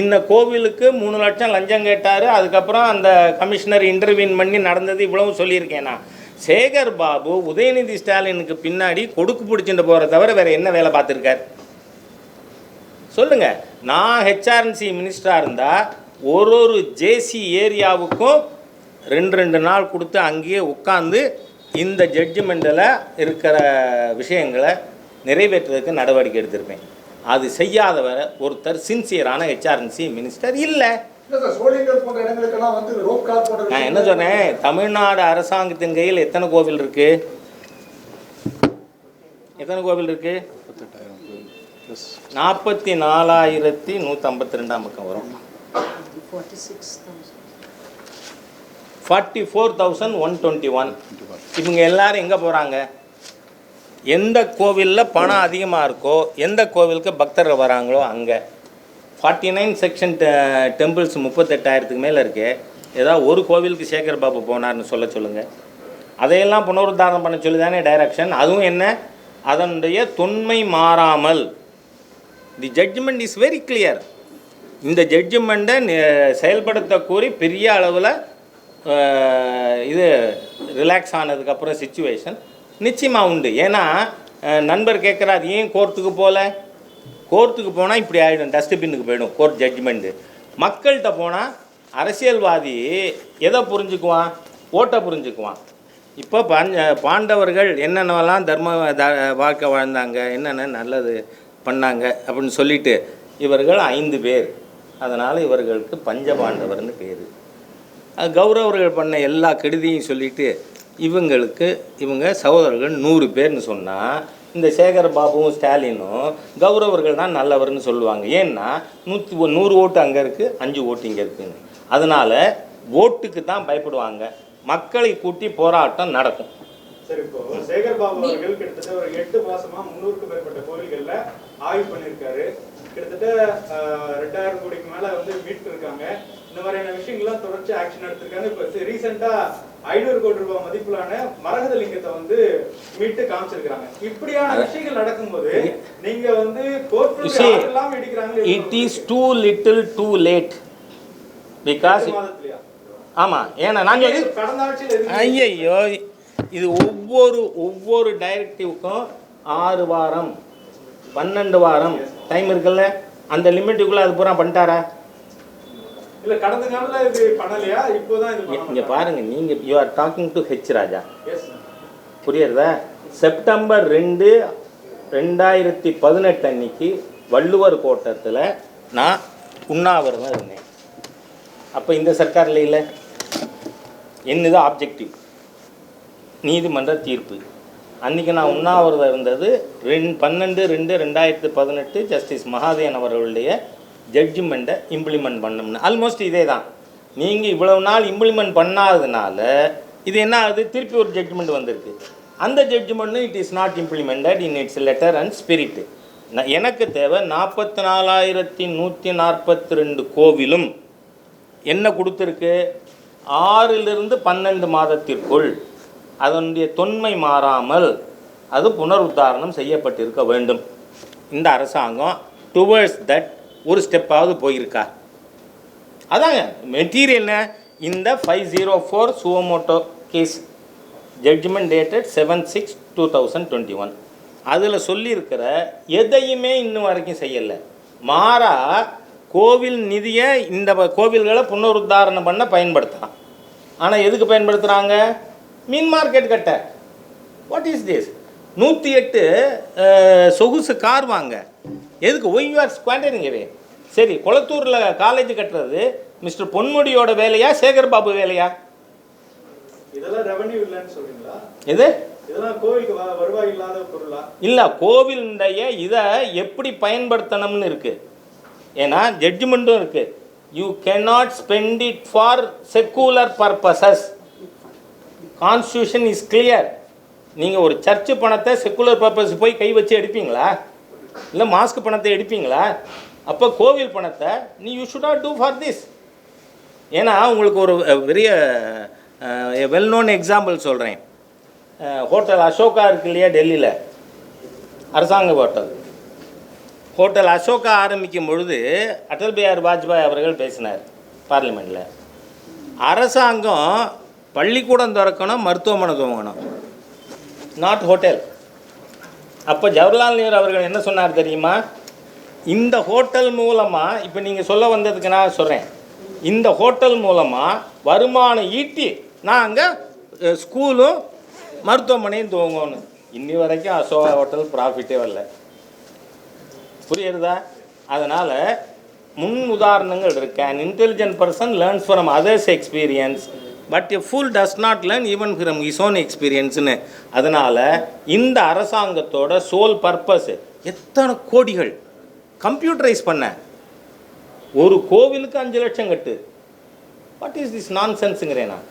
இன்ன கோவிலுக்கு 3 லட்சம் லஞ்சம் கேட்டார். அதுக்கப்புறம் அந்த கமிஷனர் இன்டர்வியூன் பண்ணி நடந்தது இவ்வளவு சொல்லியிருக்கேன். நான் சேகர் பாபு உதயநிதி ஸ்டாலினுக்கு பின்னாடி கொடுக்கு பிடிச்சிட்டு போகிற தவிர வேறு என்ன வேலை பார்த்துருக்கார் சொல்லுங்கள். நான் HRNC மினிஸ்டராக இருந்தால் ஒரு ஜேசி ஏரியாவுக்கும் 2 நாள் கொடுத்து அங்கேயே உட்காந்து இந்த ஜட்ஜ்மெண்ட்டில் இருக்கிற விஷயங்களை நிறைவேற்றுறதுக்கு நடவடிக்கை எடுத்திருப்பேன். அது செய்யாதவர ஒருத்தர் சின்சியரான HRNC மினிஸ்டர் இல்லை. நான் என்ன சொன்னேன், தமிழ்நாடு அரசாங்கத்தின் கையில் எத்தனை கோவில் இருக்கு? எத்தனை கோவில் இருக்கு? 44,152 பக்கம் வரும். 44,121. இவங்க எல்லாரும் எங்கே போகிறாங்க? எந்த கோவிலில் பணம் அதிகமாக இருக்கோ, எந்த கோவிலுக்கு பக்தர்கள் வராங்களோ அங்கே. 49 செக்ஷன் டெம்பிள்ஸ் 38,000க்கு மேலே இருக்கு. ஏதாவது ஒரு கோவிலுக்கு சேகர் பாபு போனார்னு சொல்லுங்கள். அதையெல்லாம் புனருத்தாரணம் பண்ண சொல்லி தானே டைரக்ஷன். அதுவும் என்ன, அதனுடைய தொன்மை மாறாமல். தி ஜட்ஜ்மெண்ட் இஸ் வெரி கிளியர். இந்த ஜட்ஜ்மெண்ட்டை செயல்படுத்த கோரி பெரிய அளவில் இது ரிலாக்ஸ் ஆனதுக்கப்புறம் சிச்சுவேஷன் நிச்சயமாக உண்டு. ஏன்னா நண்பர் கேட்குறாரு, ஏன் கோர்ட்டுக்கு போகல? கோர்ட்டுக்கு போனால் இப்படி ஆகிடும், டஸ்ட்பின்னுக்கு போயிடும் கோர்ட் ஜட்ஜ்மெண்ட்டு. மக்கள்கிட்ட போனால் அரசியல்வாதி எதை புரிஞ்சுக்குவான்? ஓட்டை புரிஞ்சுக்குவான். இப்போ பாண்டவர்கள் என்னென்னலாம் வாழ்க்கை வாழ்ந்தாங்க, என்னென்ன நல்லது பண்ணாங்க அப்படின்னு சொல்லிட்டு இவர்கள் 5 பேர். அதனால் இவர்களுக்கு பஞ்சபாண்டவர்னு பேர். கௌரவர்கள் பண்ண எல்லா கெடுதியும் சொல்லிவிட்டு இவங்க சகோதரர்கள் 100 பேர்னு சொன்னால், இந்த சேகர் பாபுவும் ஸ்டாலினும் கௌரவர்கள் தான் நல்லவர்னு சொல்லுவாங்க. ஏன்னா 100 ஓட்டு அங்கே இருக்குது, 5 ஓட்டு இங்கே இருக்குன்னு. அதனால் ஓட்டுக்கு தான் பயப்படுவாங்க. மக்களை கூட்டி போராட்டம் நடக்கும். சரி, இப்போ சேகர் பாபு அவர்கள் கிட்டத்தட்ட ஒரு 8 மாசமா 300க்கும் மேற்பட்ட கோவில்களில் ஆய்வு பண்ணியிருக்காரு. கிட்டத்தட்ட 2000 கோடிக்கு மேல வந்து மீட்டு இருக்காங்க. இந்த மாதிரியான விஷயங்கள்லாம் தொடர்ச்சி ஆக்ஷன் எடுத்திருக்காங்க. இப்ப ரீசெண்டா 500 கோடி ரூபாய் மதிப்பிலான மரகத லிங்கத்தை வந்து மீட்டு காமிச்சிருக்காங்க. இப்படியான விஷயங்கள் நடக்கும்போது நீங்க வந்து கோர்ட்ல எல்லாம் இடிக்கிறாங்க. It is too little too late because ஆமா, ஏன்னா நாங்கள் கடந்த ஆட்சியில் ஐயோ இது ஒவ்வொரு டைரக்டிவ்க்கும் 6 வாரம் 12 வாரம் டைம் இருக்குல்ல, அந்த லிமிட்டுக்குள்ள அது பூரா பண்ணிட்டாரா? இல்ல கடந்த காலத்துல இது பண்ணலையா? இப்போதான் இது இங்க பாருங்க, நீங்க you are talking to H Raja. Yes புரியுறதா? செப்டம்பர் 2, 2018 அன்னைக்கு வள்ளுவர் கோட்டத்தில் நான் உண்ணாவிரதம் இருந்தேன். அப்போ இந்த சர்க்காரில் இல்லை, என்னது ஆப்ஜெக்டிவ் நீதிமன்ற தீர்ப்பு. அன்றைக்கி நான் உண்ணாவிரதம் இருந்தது 12/2/2018 ஜஸ்டிஸ் மகாதேவன் அவர்களுடைய ஜட்ஜ்மெண்ட்டை இம்ப்ளிமெண்ட் பண்ணோம்னு. ஆல்மோஸ்ட் இதே தான். நீங்கள் இவ்வளவு நாள் இம்ப்ளிமெண்ட் பண்ணாததுனால இது என்ன ஆகுது, திருப்பி ஒரு ஜட்ஜ்மெண்ட் வந்திருக்கு. அந்த ஜட்ஜ்மெண்ட்டும் it is not implemented in its letter and spirit. எனக்கு தேவை 44,142 கோவிலும் என்ன கொடுத்துருக்கு, 6லிருந்து 12 மாதத்திற்குள் அதனுடைய தொன்மை மாறாமல் அது புனருத்தாரணம் செய்யப்பட்டிருக்க வேண்டும். இந்த அரசாங்கம் டுவர்ட்ஸ் தட் ஒரு ஸ்டெப்பாவது போயிருக்கா? அதாங்க மெட்டீரியல். என்ன இந்த 504 சுவமோட்டோ கேஸ் ஜட்ஜ்மெண்ட் டேட்டட் 7/6/2021 அதில் சொல்லியிருக்கிற எதையுமே இன்னும் வரைக்கும் செய்யலை. மாறா கோவில் நிதியை இந்த கோவில்களை புனருத்தாரணம் பண்ண பயன்படுத்தலாம். ஆனால் எதுக்கு பயன்படுத்துகிறாங்க? மீன் மார்க்கெட் கட்ட. What is this? 108 சொகுசு கார் வாங்க. எதுக்கு? ஒய் யூ ஆர் ஸ்குவாண்டரிங் அவே. சரி, கொளத்தூரில் காலேஜ் கட்டுறது மிஸ்டர் பொன்முடியோட வேலையா, சேகர் பாபு வேலையா? இதெல்லாம் ரெவென்யூ இல்லைன்னு சொல்றீங்களா? இது இதெல்லாம் கோவிலுக்கு வருவாய் இல்லாத பொருளா? இல்லை, கோவிலுடைய இதை எப்படி பயன்படுத்தணும்னு இருக்குது. ஏன்னா ஜட்ஜ்மெண்ட்டும் இருக்குது. You cannot spend it for secular purposes. Constitution is clear. நீங்கள் ஒரு சர்ச்சு பணத்தை செக்குலர் பர்பஸ் போய் கை வச்சு எடுப்பீங்களா? இல்லை மாஸ்க் பணத்தை எடுப்பீங்களா? அப்போ கோவில் பணத்தை you should not do for this. ஏன்னா உங்களுக்கு ஒரு பெரிய வெல் நோன் எக்ஸாம்பிள் சொல்கிறேன். ஹோட்டல் அசோகா இருக்கு இல்லையா, டெல்லியில் அரசாங்க ஹோட்டல் அசோகா ஆரம்பிக்கும் பொழுது அடல் பிஹாரி வாஜ்பாய் அவர்கள் பேசினார் பார்லிமெண்ட்டில். அரசாங்கம் பள்ளிக்கூடம் திறக்கணும், மருத்துவமனை துவங்கணும், நாட் ஹோட்டல். அப்போ ஜவஹர்லால் நேரு அவர்கள் என்ன சொன்னார் தெரியுமா? இந்த ஹோட்டல் மூலமாக, இப்போ நீங்கள் சொல்ல வந்ததுக்கு நான் சொல்கிறேன், இந்த ஹோட்டல் மூலமாக வருமானம் ஈட்டி நான் அங்கே ஸ்கூலும் மருத்துவமனையும் துவங்கணும். இன்னி வரைக்கும் அசோகா ஹோட்டல் ப்ராஃபிட்டே வரல. புரியுறதா? அதனால் முன் உதாரணங்கள் இருக்கு. An intelligent person learns from others' experience, but a fool does not learn even from his own experience-னு. அதனால் இந்த அரசாங்கத்தோட சோல் பர்பஸ் எத்தனை கோடிகள் கம்ப்யூட்டரைஸ் பண்ண, ஒரு கோவிலுக்கு 5 லட்சம் கட்டு. வாட் இஸ் திஸ் நான் சென்ஸுங்கிறேன். நான்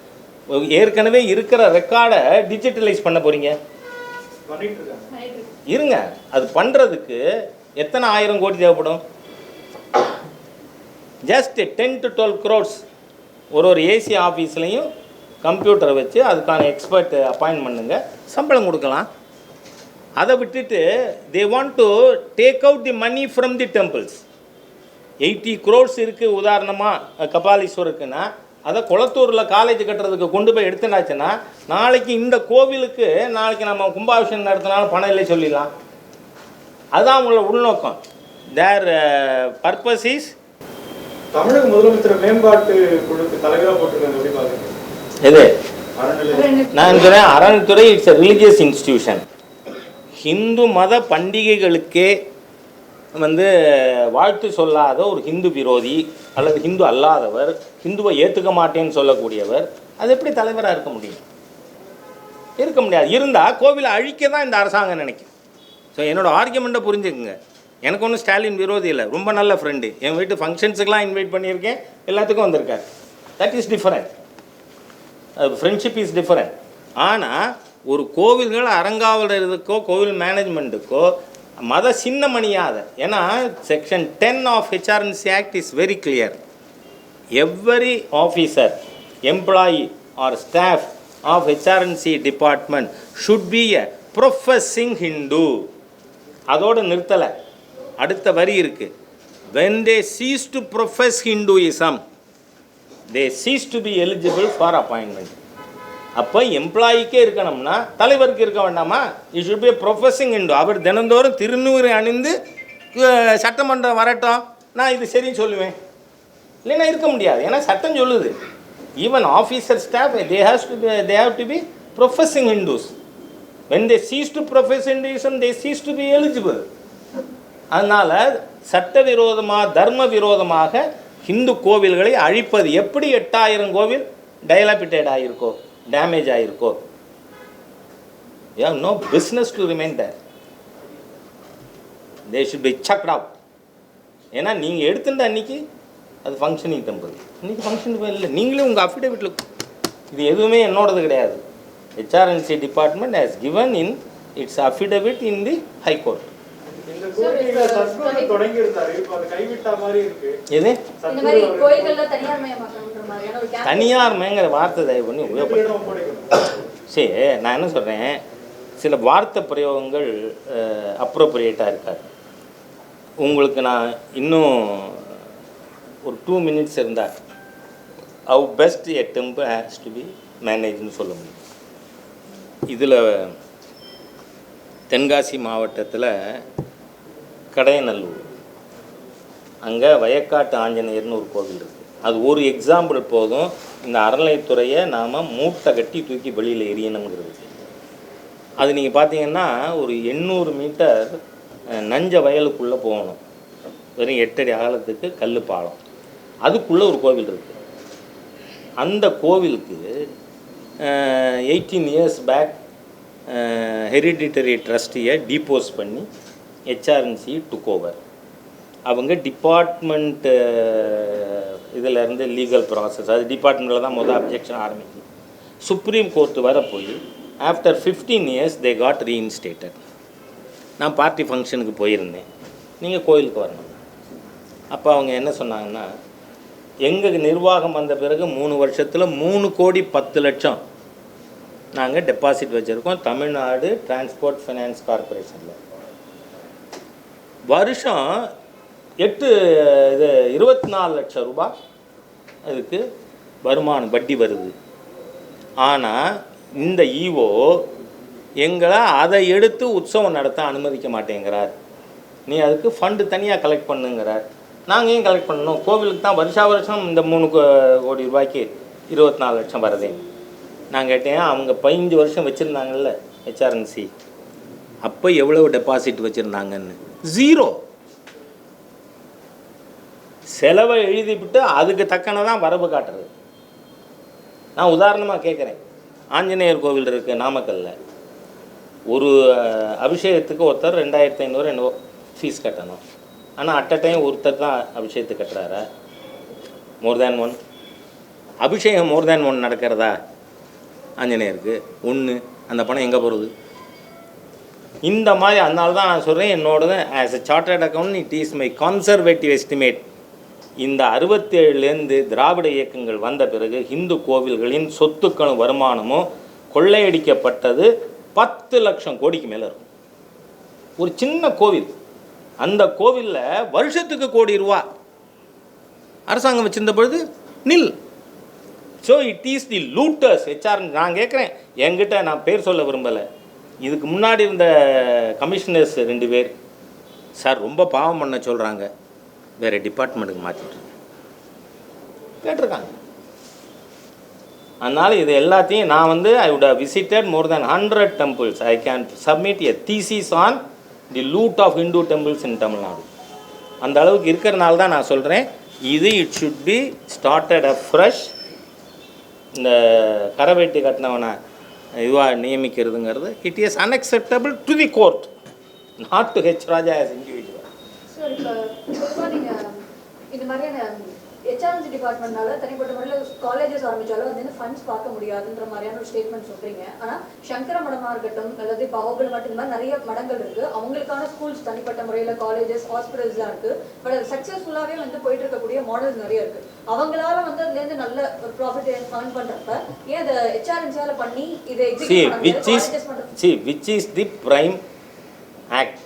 ஏற்கனவே இருக்கிற ரெக்கார்டை டிஜிட்டலைஸ் பண்ண போகிறீங்க. இருங்க, அது பண்ணுறதுக்கு எத்தனை 1000 கோடி தேவைப்படும்? ஜஸ்ட் 10 to 12 crores ஒரு ஏசி ஆஃபீஸ்லேயும் கம்ப்யூட்டரை வச்சு அதுக்கான எக்ஸ்பர்ட் அப்பாயின்ட் பண்ணுங்க, சம்பளம் கொடுக்கலாம். அதை விட்டுட்டு they want to take out the money from the temples. 80 crores இருக்குது உதாரணமாக கபாலீஸ்வருக்குன்னா, அதை கொளத்தூரில் காலேஜ் கட்டுறதுக்கு கொண்டு போய் எடுத்துனாச்சுன்னா நாளைக்கு இந்த கோவிலுக்கு நாளைக்கு நம்ம கும்பாபிஷேகம் நடத்தினாலும் பணம் இல்லை சொல்லிடலாம். அதுதான் அவங்களோட உள்நோக்கம். தேர் பர்பஸ் இஸ். தமிழக முதலமைச்சர் மேம்பாட்டு குழுக்கு தலைவராக போட்டிருக்காங்க. எப்படி பாருங்க? எது? நான் சொல்கிறேன், அறநிலைத்துறை it's a religious institution. Hindu மத பண்டிகைகளுக்கே வாழ்த்து சொல்லாத ஒரு ஹிந்து விரோதி அல்லது ஹிந்து அல்லாதவர், ஹிந்துவை ஏற்றுக்க மாட்டேன்னு சொல்லக்கூடியவர், அது எப்படி தலைவராக இருக்க முடியும்? இருக்க முடியாது. இருந்தால் கோவிலை அழிக்க தான் இந்த அரசாங்கம் நினைக்கும். ஸோ என்னோடய ஆர்கியூமெண்ட்டை புரிஞ்சுக்குங்க. எனக்கு ஒன்றும் ஸ்டாலின் விரோதி இல்லை, ரொம்ப நல்ல ஃப்ரெண்டு. என் வீட்டு ஃபங்க்ஷன்ஸுக்கெலாம் இன்வைட் பண்ணியிருக்கேன், எல்லாத்துக்கும் வந்திருக்காரு. That is different. Friendship is different. ஆனால் ஒரு கோவில்கள் அறங்காவலருக்கோ கோவில் மேனேஜ்மெண்ட்டுக்கோ மத சின்னமணியாத. ஏன்னா section 10 of HRNC act is very clear. Every officer, employee or staff of HRNC department should be a professing Hindu. அதோடு நிறுத்தலை, அடுத்த வரி இருக்குது. when they cease to profess Hinduism, they cease to be eligible for appointment. அப்போ எம்ப்ளாயிக்கே இருக்கணும்னா தலைவருக்கு இருக்க வேண்டாமா? It should be professing Hindu. அவர் தினந்தோறும் திருநூறு அணிந்து சட்டமன்றம் வரட்டும், நான் இது சரின்னு சொல்லுவேன். இல்லைன்னா இருக்க முடியாது. ஏன்னா சட்டம் சொல்லுது, even officer staff they have to be professing Hindus. when they cease to profess Hinduism, they cease to be eligible. அதனால் சட்டவிரோதமாக, தர்ம விரோதமாக ஹிந்து கோவில்களை அழிப்பது எப்படி 8000 கோவில் டைலாபிட்டேட் ஆகிருக்கோ, டேமேஜ் ஆகிருக்கோ. You have no business to remain there. They should be sucked out. ஏன்னா நீங்கள் எடுத்துட்ட அன்றைக்கி அது ஃபங்க்ஷனிங் டெம்பிள், இன்றைக்கி ஃபங்க்ஷன் இல்லை. நீங்களே உங்கள் அஃபிடேவிட்டில் இது எதுவுமே என்னோடது கிடையாது. HRNC department has given in it's affidavit in the high court. இந்த கோவில்ல சத்குரு தொடங்கி இருந்தாரு, இப்போ அது கைவிட்ட மாதிரி இருக்கு. எது இந்த மாதிரி கோயில்கள்ல தனியார்மயமாக்கணும்ன்ற மாதிரியான ஒரு கேம்பெயின். தனியார்மயங்கிற வார்த்தை தயவு பண்ணி உபயோகப்படுத்த. சரி, நான் என்ன சொல்கிறேன், சில வார்த்தை பிரயோகங்கள் அப்ரோப்ரியேட்டாக இருக்காது. உங்களுக்கு நான் இன்னும் ஒரு 2 minutes இருந்தால் how best a temple has to be மேனேஜ்னு சொல்ல முடியும். இதில் தென்காசி மாவட்டத்தில் கடையநல்லூர், அங்கே வயக்காட்டு ஆஞ்சநேயர்னு ஒரு கோவில் இருக்குது. அது ஒரு எக்ஸாம்பிள் போதும், இந்த அறநிலைத்துறையை நாம் மூட்டை கட்டி தூக்கி வெளியில் எரியணுங்கிறது. அது நீங்கள் பார்த்தீங்கன்னா ஒரு 800 மீட்டர் நஞ்ச வயலுக்குள்ளே போகணும். வெறும் 8 அடி அகலத்துக்கு கல் பாலம், அதுக்குள்ளே ஒரு கோவில் இருக்குது. அந்த கோவிலுக்கு 18 years பேக் ஹெரிடிட்டரி ட்ரஸ்டியை டீபோஸ் பண்ணி ஹெச்ஆர்என்சி டுக் ஓவர். அவங்க டிபார்ட்மெண்ட்டு இதிலேருந்து லீகல் ப்ராசஸ், அது டிபார்ட்மெண்ட்டில் தான் முதல் அப்ஜெக்ஷன் ஆரம்பிக்கும். சுப்ரீம் கோர்ட்டு வர போய் after 15 years they got reinstated. நான் பார்ட்டி ஃபங்க்ஷனுக்கு போயிருந்தேன், நீங்கள் கோயிலுக்கு வரணும். அப்போ அவங்க என்ன சொன்னாங்கன்னா, எங்கள் நிர்வாகம் வந்த பிறகு 3 வருஷத்தில் 3,10,00,000 நாங்கள் டெபாசிட் வச்சுருக்கோம் தமிழ்நாடு டிரான்ஸ்போர்ட் ஃபைனான்ஸ் கார்பரேஷனில். வருஷம் 24 லட்சம் ரூபாய் அதுக்கு வருமானம், வட்டி வருது. ஆனால் இந்த ஈஓ எங்களை அதை எடுத்து உற்சவம் நடத்த அனுமதிக்க மாட்டேங்கிறார். நீ அதுக்கு ஃபண்டு தனியாக கலெக்ட் பண்ணுங்கிறார். நாங்கள் ஏன் கலெக்ட் பண்ணணும்? கோவிலுக்கு தான் வருஷம் இந்த 3 கோடி ரூபாய்க்கு 24 லட்சம் வருதே. நான் கேட்டேன், அவங்க 15 வருஷம் வச்சுருந்தாங்கல்ல ஹெச்ஆர்என்சி, அப்போ எவ்வளவு டெபாசிட் வச்சுருந்தாங்கன்னு. 0. செலவை எழுதிவிட்டு அதுக்கு தக்கன தான் வரவு காட்டுறது. நான் உதாரணமாக கேட்குறேன், ஆஞ்சநேயர் கோவில் இருக்குது நாமக்கல்லில், ஒரு அபிஷேகத்துக்கு ஒருத்தர் 2500 என்னவோ ஃபீஸ் கட்டணும். ஆனால் அட் அ டைம் ஒருத்தர் தான் அபிஷேகத்துக்கு கட்டுறாரா? மோர் தேன் ஒன் அபிஷேகம் மோர் தேன் ஒன் நடக்கிறதா? ஆஞ்சநேயருக்கு ஒன்று, அந்த பணம் எங்கே போகிறது? இந்த மாதிரி. அதனால தான் நான் சொல்கிறேன், என்னோடது as a chartered account it is my conservative estimate. இந்த 67லேருந்து திராவிட இயக்கங்கள் வந்த பிறகு ஹிந்து கோவில்களின் சொத்துக்களும் வருமானமும் கொள்ளையடிக்கப்பட்டது 10 லட்சம் கோடிக்கு மேலே இருக்கும். ஒரு சின்ன கோவில், அந்த கோவிலில் வருஷத்துக்கு கோடி ரூபா அரசாங்கம் வச்சிருந்த பொழுது நில். So it is the லூட்டர்ஸ் HR. நான் கேட்குறேன், என்கிட்ட நான் பேர் சொல்ல விரும்பலை, இதுக்கு முன்னாடி இருந்த கமிஷனர்ஸ் 2 பேர், சார் ரொம்ப பாவம் பண்ண சொல்கிறாங்க, வேறு டிபார்ட்மெண்ட்டுக்கு மாற்றிட்டு கேட்டிருக்காங்க. அதனால் இது எல்லாத்தையும் நான் ஐ would have visited more than 100 temples. I can submit a thesis on the loot of Hindu temples in Tamil Nadu. அந்த அளவுக்கு இருக்கிறனால தான் நான் சொல்கிறேன், இது it should be started afresh. இந்த கரவேட்டி கட்டினவனை இதுவாக நியமிக்கிறதுங்கிறது it is unacceptable to the court, not to H Raja as individual. Sir, இப்போ பொதுவாக நீங்கள் இந்த மாதிரியான HRNC டிபார்ட்மெண்ட்னால தனிப்பட்ட முறையில் காலேஜஸ் ஆரம்பிச்சாலும் அது வந்து ஃபண்ட்ஸ் பார்க்க முடியாதுன்ற மாதிரியான ஒரு ஸ்டேட்மெண்ட் சொல்றீங்க. ஆனா சங்கர மடமா இருக்கட்டும் அல்லது பாகுபல் மட்டும் இந்த மாதிரி நிறைய மடங்கள் இருக்கு, அவங்களுக்கான ஸ்கூல்ஸ் தனிப்பட்ட முறையில் காலேஜஸ் ஹாஸ்பிட்டல்ஸ் தான் இருக்கு. பட் அது சக்சஸ்ஃபுல்லாவே வந்து போயிட்டு இருக்கக்கூடிய மாடல்ஸ் நிறைய இருக்கு. அவங்களால வந்து அதுல இருந்து நல்ல ஒரு ப்ராஃபிட் ஏர்ன் பண்றப்ப ஏன் அதை HRNCயால பண்ணி இதை எக்ஸிக்யூட் பண்ணி which is the prime act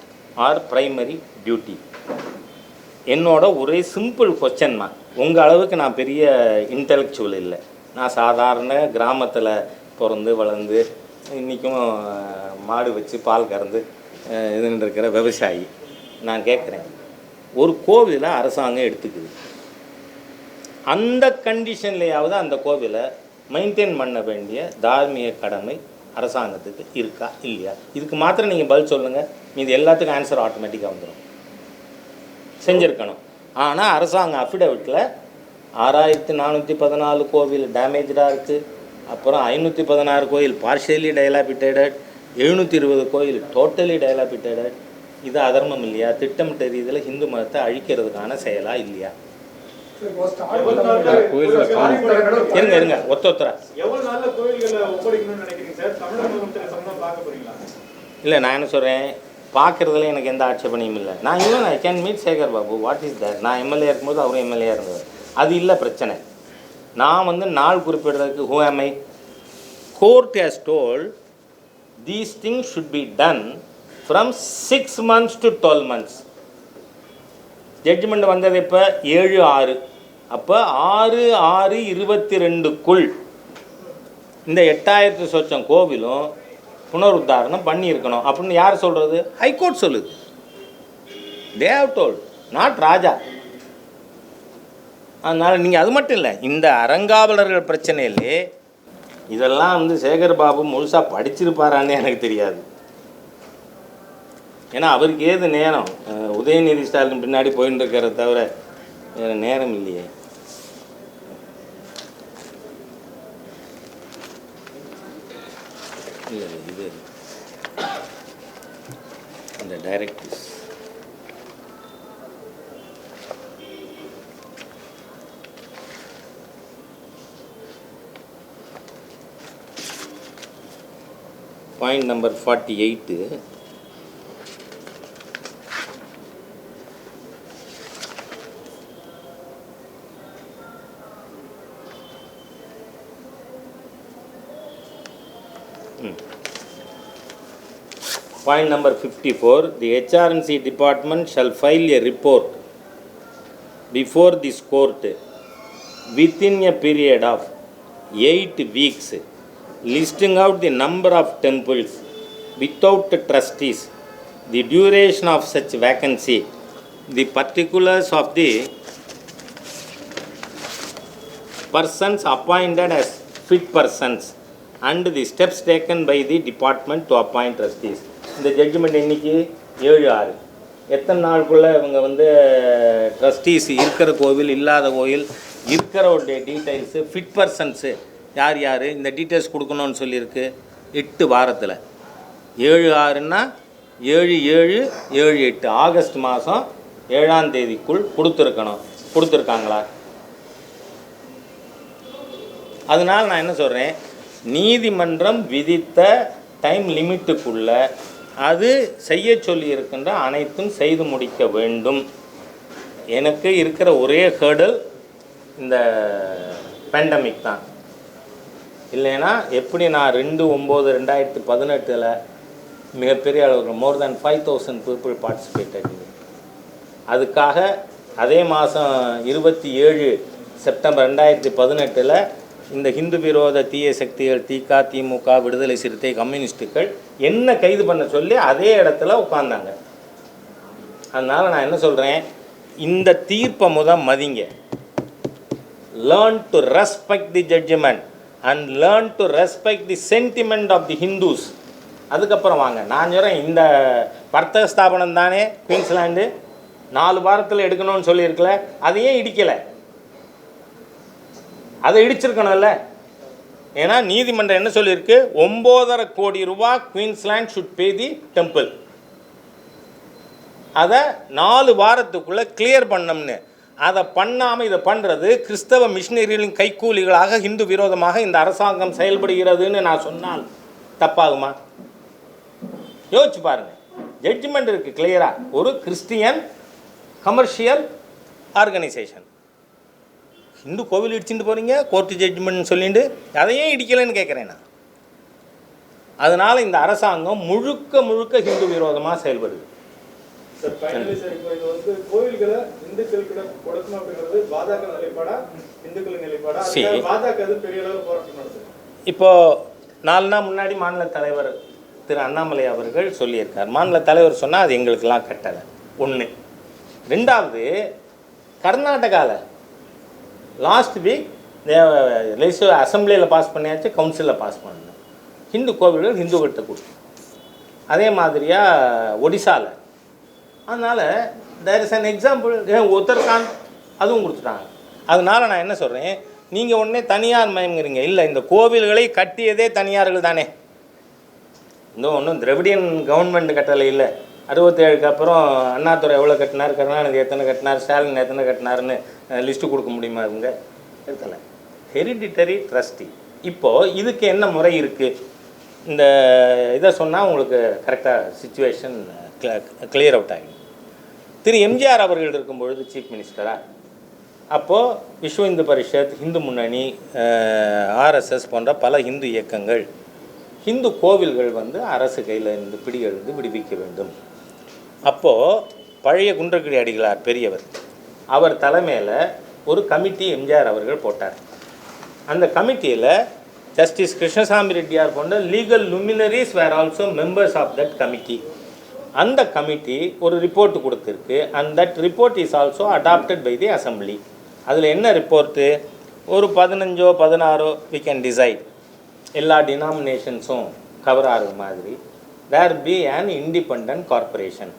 or primary duty? என்னோட ஒரே சிம்பிள் கொஸ்டின்மா. உங்கள் அளவுக்கு நான் பெரிய இன்டெலெக்சுவல் இல்லை. நான் சாதாரண கிராமத்தில் பிறந்து வளர்ந்து இன்றைக்கும் மாடு வச்சு பால் கறந்து இதுன்னு இருக்கிற விவசாயி. நான் கேட்குறேன், ஒரு கோவிலை அரசாங்கம் எடுத்துக்குது, அந்த கண்டிஷன்லேயாவது அந்த கோவிலை மெயின்டைன் பண்ண வேண்டிய தார்மீக கடமை அரசாங்கத்துக்கு இருக்கா இல்லையா? இதுக்கு மாத்திரம் நீங்கள் பதில் சொல்லுங்கள். மீது எல்லாத்துக்கும் ஆன்சர் ஆட்டோமேட்டிக்காக வந்துடும். செஞ்சுருக்கணும். ஆனால் அரசாங்கம் அஃபிடவிட்டில் 6414 கோவில் டேமேஜாக இருக்குது, அப்புறம் 516 கோயில் பார்ஷியலி டைலாபிட்டேடட், 720 கோயில் டோட்டலி டைலாபிட்டேடட். இது அதர்மம் இல்லையா? திட்டமிட்ட ரீதியில் ஹிந்து மதத்தை அழிக்கிறதுக்கான செயலா இல்லையா? இருங்க ஒத்தொத்தரா இல்லை, நான் என்ன சொல்கிறேன், பார்க்குறதுல எனக்கு எந்த ஆட்சேபனையும் இல்லை. நான் even I can meet Sekar Babu. What is that? நான் எம்எல்ஏ இருக்கும்போது அவரும் எம்எல்ஏ இருந்தவர். அது இல்லை பிரச்சனை. நான் வந்து நாள் குறிப்பிடுறதுக்கு who am I? Court has told these things should be done from 6 months to 12 months. Judgement வந்தது இப்போ 7/6. அப்போ 6/6/22க்குள் இந்த 8000 சொச்சம் கோவிலும் புனருத்தாரணம் பண்ணியிருக்கணும் அப்படின்னு யார் சொல்கிறது? ஹைகோர்ட் சொல்லுது. தே ஹவ் டோல்ட், நாட் ராஜா. அதனால் நீங்கள் அது மட்டும் இல்லை, இந்த அறங்காவலர்கள் பிரச்சனையிலே இதெல்லாம் வந்து சேகர் பாபு முழுசாக படிச்சிருப்பாரான்னு எனக்கு தெரியாது. ஏன்னா அவருக்கு ஏது நேரம், உதயநிதி ஸ்டாலின் பின்னாடி போயின்னு இருக்கிறத தவிர வேறு நேரம் இல்லையே. இல்லை இது அந்த directives point number 48. Point number 54, the HRNC department shall file a report before this court within a period of 8 weeks, listing out the number of temples without trustees, the duration of such vacancy, the particulars of the persons appointed as fit persons, and the steps taken by the department to appoint trustees. இந்த judgement இன்னைக்கு 7/6. எத்தனை நாளுக்குள்ளே இவங்க வந்து trustees இருக்கிற கோவில் இல்லாத கோவில் இருக்கிறவருடைய டீட்டெயில்ஸு ஃபிட் பர்சன்ஸு யார் யார் இந்த டீட்டெயில்ஸ் கொடுக்கணும்னு சொல்லியிருக்கு 8 வாரத்தில். 7/6ன்னா 7/7/7/8 ஆகஸ்ட் மாதம் 7ஆம் தேதிக்குள் கொடுத்துருக்கணும். கொடுத்துருக்காங்களா? அதனால் நான் என்ன சொல்கிறேன், நீதிமன்றம் விதித்த டைம் லிமிட்டுக்குள்ள அது செய்ய சொல்லி இருக்கின்ற அனைத்தும் செய்து முடிக்க வேண்டும். எனக்கு இருக்கிற ஒரே ஹேர்டல் இந்த பேண்டமிக் தான். இல்லைன்னா எப்படி நான் 2/9/2018 மிகப்பெரிய அளவுக்கு மோர் தேன் 5000 பீப்புள் பார்ட்டிசிபேட்டட். அதுக்காக அதே மாதம் 27 செப்டம்பர் 2018 இந்த ஹிந்து விரோத தீய சக்திகள் திக, திமுக, விடுதலை சிறுத்தை, கம்யூனிஸ்ட்டுகள் என்ன கைது பண்ண சொல்லி அதே இடத்துல உட்கார்ந்தாங்க. அதனால் நான் என்ன சொல்கிறேன், இந்த தீர்ப்பை மதிங்க. Learn to respect the judgment and learn to respect the sentiment of the Hindus. அதுக்கப்புறம் வாங்க. நான் சொல்கிறேன், இந்த வர்த்தக ஸ்தாபனம் தானே குயின்ஸ்லாண்டு 4 வாரத்தில் எடுக்கணும்னு சொல்லியிருக்கல, அதையே இடிக்கலை. அதை இடிச்சிருக்கணும்ல. ஏன்னா நீதிமன்றம் என்ன சொல்லியிருக்கு, 9.5 கோடி ரூபாய் Queensland should pay the temple. அதை 4 வாரத்துக்குள்ளே கிளியர் பண்ணோம்னு. அதை பண்ணாமல் இதை பண்ணுறது கிறிஸ்தவ மிஷினரிகளின் கைக்கூலிகளாக ஹிந்து விரோதமாக இந்த அரசாங்கம் செயல்படுகிறதுன்னு நான் சொன்னால் தப்பாகுமா? யோசிச்சு பாருங்கள். ஜட்ஜ்மெண்ட் இருக்குது கிளியராக. ஒரு கிறிஸ்டியன் கமர்ஷியல் ஆர்கனைசேஷன் ஹிந்து கோவில் இடிச்சுட்டு போகிறீங்க கோர்ட்டு ஜட்ஜ்மெண்ட்னு சொல்லிட்டு அதையே இடிக்கலைன்னு கேட்குறேன் நான். அதனால் இந்த அரசாங்கம் முழுக்க முழுக்க ஹிந்து விரோதமாக செயல்படுது. சார் ஃபைனலி சார், இப்போ இது வந்து கோயில்களை இந்துக்களுக்கு கொடுக்கணும் அப்படிங்கிறது பாஜக நிலைப்பாடா இந்துக்கள் நிலைப்பாடா? பாஜக அது பெரிய அளவில் போராட்டம் நடத்துது. இப்போது 4 நாள் முன்னாடி மாநில தலைவர் திரு அண்ணாமலை அவர்கள் சொல்லியிருக்கார். மாநில தலைவர் சொன்னால் அது எங்களுக்கெல்லாம் கட்டலை. 1. 2வது, கர்நாடகாவில் லாஸ்ட் வீக் லெஜிஸ்லேட்டிவ் அசம்பிளியில் பாஸ் பண்ணியாச்சு, கவுன்சிலில் பாஸ் பண்ணணும். ஹிந்து கோவில்கள் ஹிந்துக்கிட்ட கொடுத்து அதே மாதிரியாக ஒடிசாவில். அதனால் there is an example. Uttarakhand அதுவும் கொடுத்துட்டாங்க. அதனால் நான் என்ன சொல்கிறேன், நீங்கள் உடனே தனியார் மயங்கிறீங்க. இல்லை, இந்த கோவில்களை கட்டியதே தனியார்கள் தானே. இன்னும் ஒன்றும் திராவிடியன் கவர்மெண்ட் கட்டலை இல்லை. 67க்கு அப்புறம் அண்ணாதுரை எவ்வளோ கட்டினார், கருணாநிதி எத்தனை கட்டினார், ஸ்டாலின் எத்தனை கட்டினார்னு லிஸ்ட்டு கொடுக்க முடியுமா? இவங்க இருக்கலை. Hereditary trustee. இப்போது இதுக்கு என்ன முறை இருக்குது? இந்த இதை சொன்னால் உங்களுக்கு கரெக்டாக சிச்சுவேஷன் கிளியர் அவுட் ஆகிடும். திரு எம்ஜிஆர் அவர்கள் இருக்கும்பொழுது சீஃப் மினிஸ்டராக, அப்போது விஸ்வ இந்து பரிஷத், இந்து முன்னணி, ஆர்எஸ்எஸ் போன்ற பல இந்து இயக்கங்கள் ஹிந்து கோவில்கள் வந்து அரசு கையில் இருந்து பிடிகளிருந்து விடுவிக்க வேண்டும். அப்போது பழைய குன்றக்குடி அடிகளார் பெரியவர் அவர் தலைமையில் ஒரு கமிட்டி எம்ஜிஆர் அவர்கள் போட்டார். அந்த கமிட்டியில் ஜஸ்டிஸ் கிருஷ்ணசாமி ரெட்டியார் போன்ற legal luminaries were also members of that committee. அந்த கமிட்டி ஒரு ரிப்போர்ட் கொடுத்துருக்கு. And that report is also adopted by the assembly. அதில் என்ன ரிப்போர்ட்டு? ஒரு 15 16 வி கேன் டிசைட், எல்லா டினாமினேஷன்ஸும் கவர் ஆகிற மாதிரி there be an independent corporation.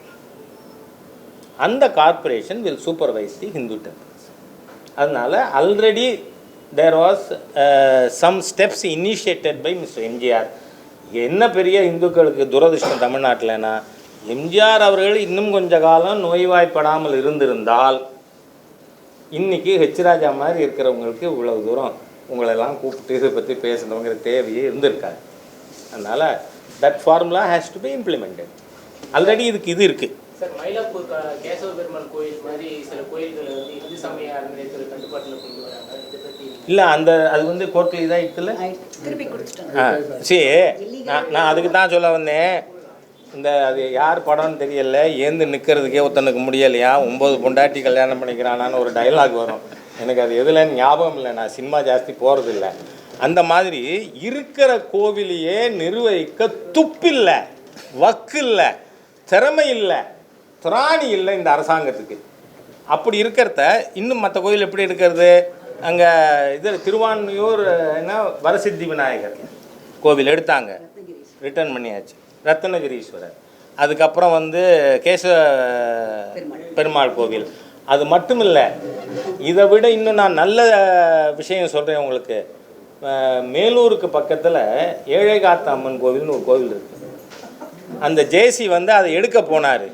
அந்த corporation will supervise the Hindu temples. அதனால் already there was some steps initiated by mister MGR. என்ன பெரிய இந்துக்களுக்கு துரதிர்ஷ்டம் தமிழ்நாட்டில்னா, எம்ஜிஆர் அவர்கள் இன்னும் கொஞ்ச காலம் நோய்வாய்ப்படாமல் இருந்திருந்தால் இன்றைக்கி ஹெச் ராஜா மாதிரி இருக்கிறவங்களுக்கு இவ்வளவு தூரம் உங்களெல்லாம் கூப்பிட்டு இதை பற்றி பேசுகிறவங்கிற தேவையே இருந்திருக்காது. அதனால் that formula has to B implemented. Already இதுக்கு இது இருக்குது. சார், மயிலாப்பூர் கேசவ பெருமாள் கோயில் மாதிரி சில கோயில்களை வந்து இந்து சமய அறநிலையத்துறை கட்டுப்பாட்டில் கொண்டு வராங்க. இதை பற்றி இல்லை, அது வந்து கோர்ட்டில் இதாக இருக்குல்ல. சரி, நான் அதுக்கு தான் சொல்ல வந்தேன். இந்த அது யார் படம்னு தெரியல, ஏந்து நிற்கிறதுக்கே ஒருத்தனுக்கு முடியலையா, 9 பொண்டாட்டி கல்யாணம் பண்ணிக்கிறானான்னு ஒரு டைலாக் வரும். எனக்கு அது எதுலன்னு ஞாபகம் இல்லை, நான் சினிமா ஜாஸ்தி போகிறதில்ல. அந்த மாதிரி இருக்கிற கோவிலையே நிர்வகிக்க துப்பில்லை, வக்கு இல்லை, திறமை இல்லை, திராணி இல்லை இந்த அரசாங்கத்துக்கு. அப்படி இருக்கிறத இன்னும் மற்ற கோயில் எப்படி இருக்கிறது? அங்கே இது திருவான்மியூர் என்ன வரசித்தி விநாயகர் கோவில் எடுத்தாங்க, ரிட்டர்ன் பண்ணியாச்சு. ரத்னகிரீஸ்வரர், அதுக்கப்புறம் வந்து கேசவ பெருமாள் கோவில். அது மட்டும் இல்லை, இதை விட இன்னும் நான் நல்ல விஷயம் சொல்கிறேன் உங்களுக்கு. மேலூருக்கு பக்கத்தில் ஏழைகாத்த அம்மன் கோவில்னு ஒரு கோவில் இருக்குது. அந்த ஜேசி வந்து அதை எடுக்க போனார்.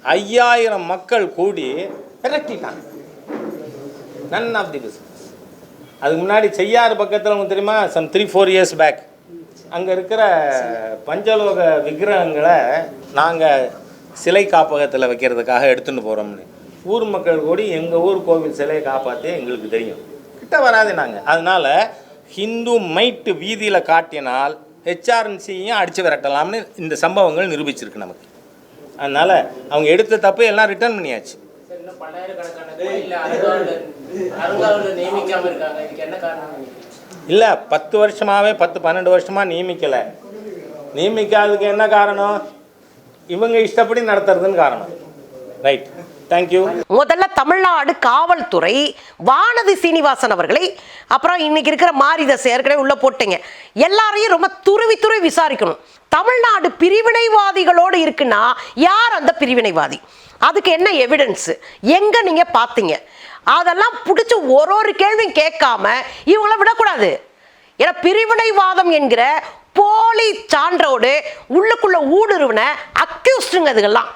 5000 மக்கள் கூடி விரட்டிட்டாங்க. None of the business. அதுக்கு முன்னாடி செய்யாறு பக்கத்தில் உங்களுக்கு தெரியுமா, சம் 3-4 இயர்ஸ் பேக் அங்கே இருக்கிற பஞ்சலோக விக்கிரகங்களை நாங்கள் சிலை காப்பகத்தில் வைக்கிறதுக்காக எடுத்துகிட்டு போகிறோம்னு ஊர் மக்கள் கூடி எங்கள் ஊர் கோவில் சிலையை காப்பாற்றி எங்களுக்கு தெரியும், கிட்ட வராது நாங்கள். அதனால் ஹிந்து மைட்டு வீதியில் காட்டினால் ஹெச்ஆர்என்சியையும் அடித்து விரட்டலாம்னு இந்த சம்பவங்கள் நிரூபிச்சிருக்கு நமக்கு. அதனால் அவங்க எடுத்த தப்பு எல்லாம் ரிட்டர்ன் பண்ணியாச்சு. இன்னும் பல்லாயிரக்கணக்கான அறங்காவலர் நியமிக்காமல் இருக்காங்க. இதுக்கு என்ன காரணம்? இல்லை, 10 வருஷமாகவே 10-12 வருஷமாக நியமிக்காததுக்கு என்ன காரணம்? இவங்க இஷ்டப்படி நடத்துறதுன்னு காரணம். Right, thank you. முதல்ல தமிழ்நாடு காவல்துறை வானதி சீனிவாசன் அவர்களை, அப்புறம் இன்னைக்கு இருக்கிற மாரிதாஸ் ஏற்கனவே உள்ள போட்டீங்க, எல்லாரையும் ரொம்ப துருவி விசாரிக்கணும். தமிழ்நாடு பிரிவினைவாதிகளோடு இருக்குன்னா யார் அந்த பிரிவினைவாதி? அதுக்கு என்ன எவிடன்ஸ், எங்க நீங்க பாத்தீங்க? அதெல்லாம் பிடிச்சி ஒரு கேள்வியும் கேட்காம இவங்கள விடக்கூடாது. ஏன்னா பிரிவினைவாதம் என்கிற போலி சான்றோடு உள்ளுக்குள்ள ஊடுருவின அக்யூஸ்டுங்க இதுகெல்லாம்.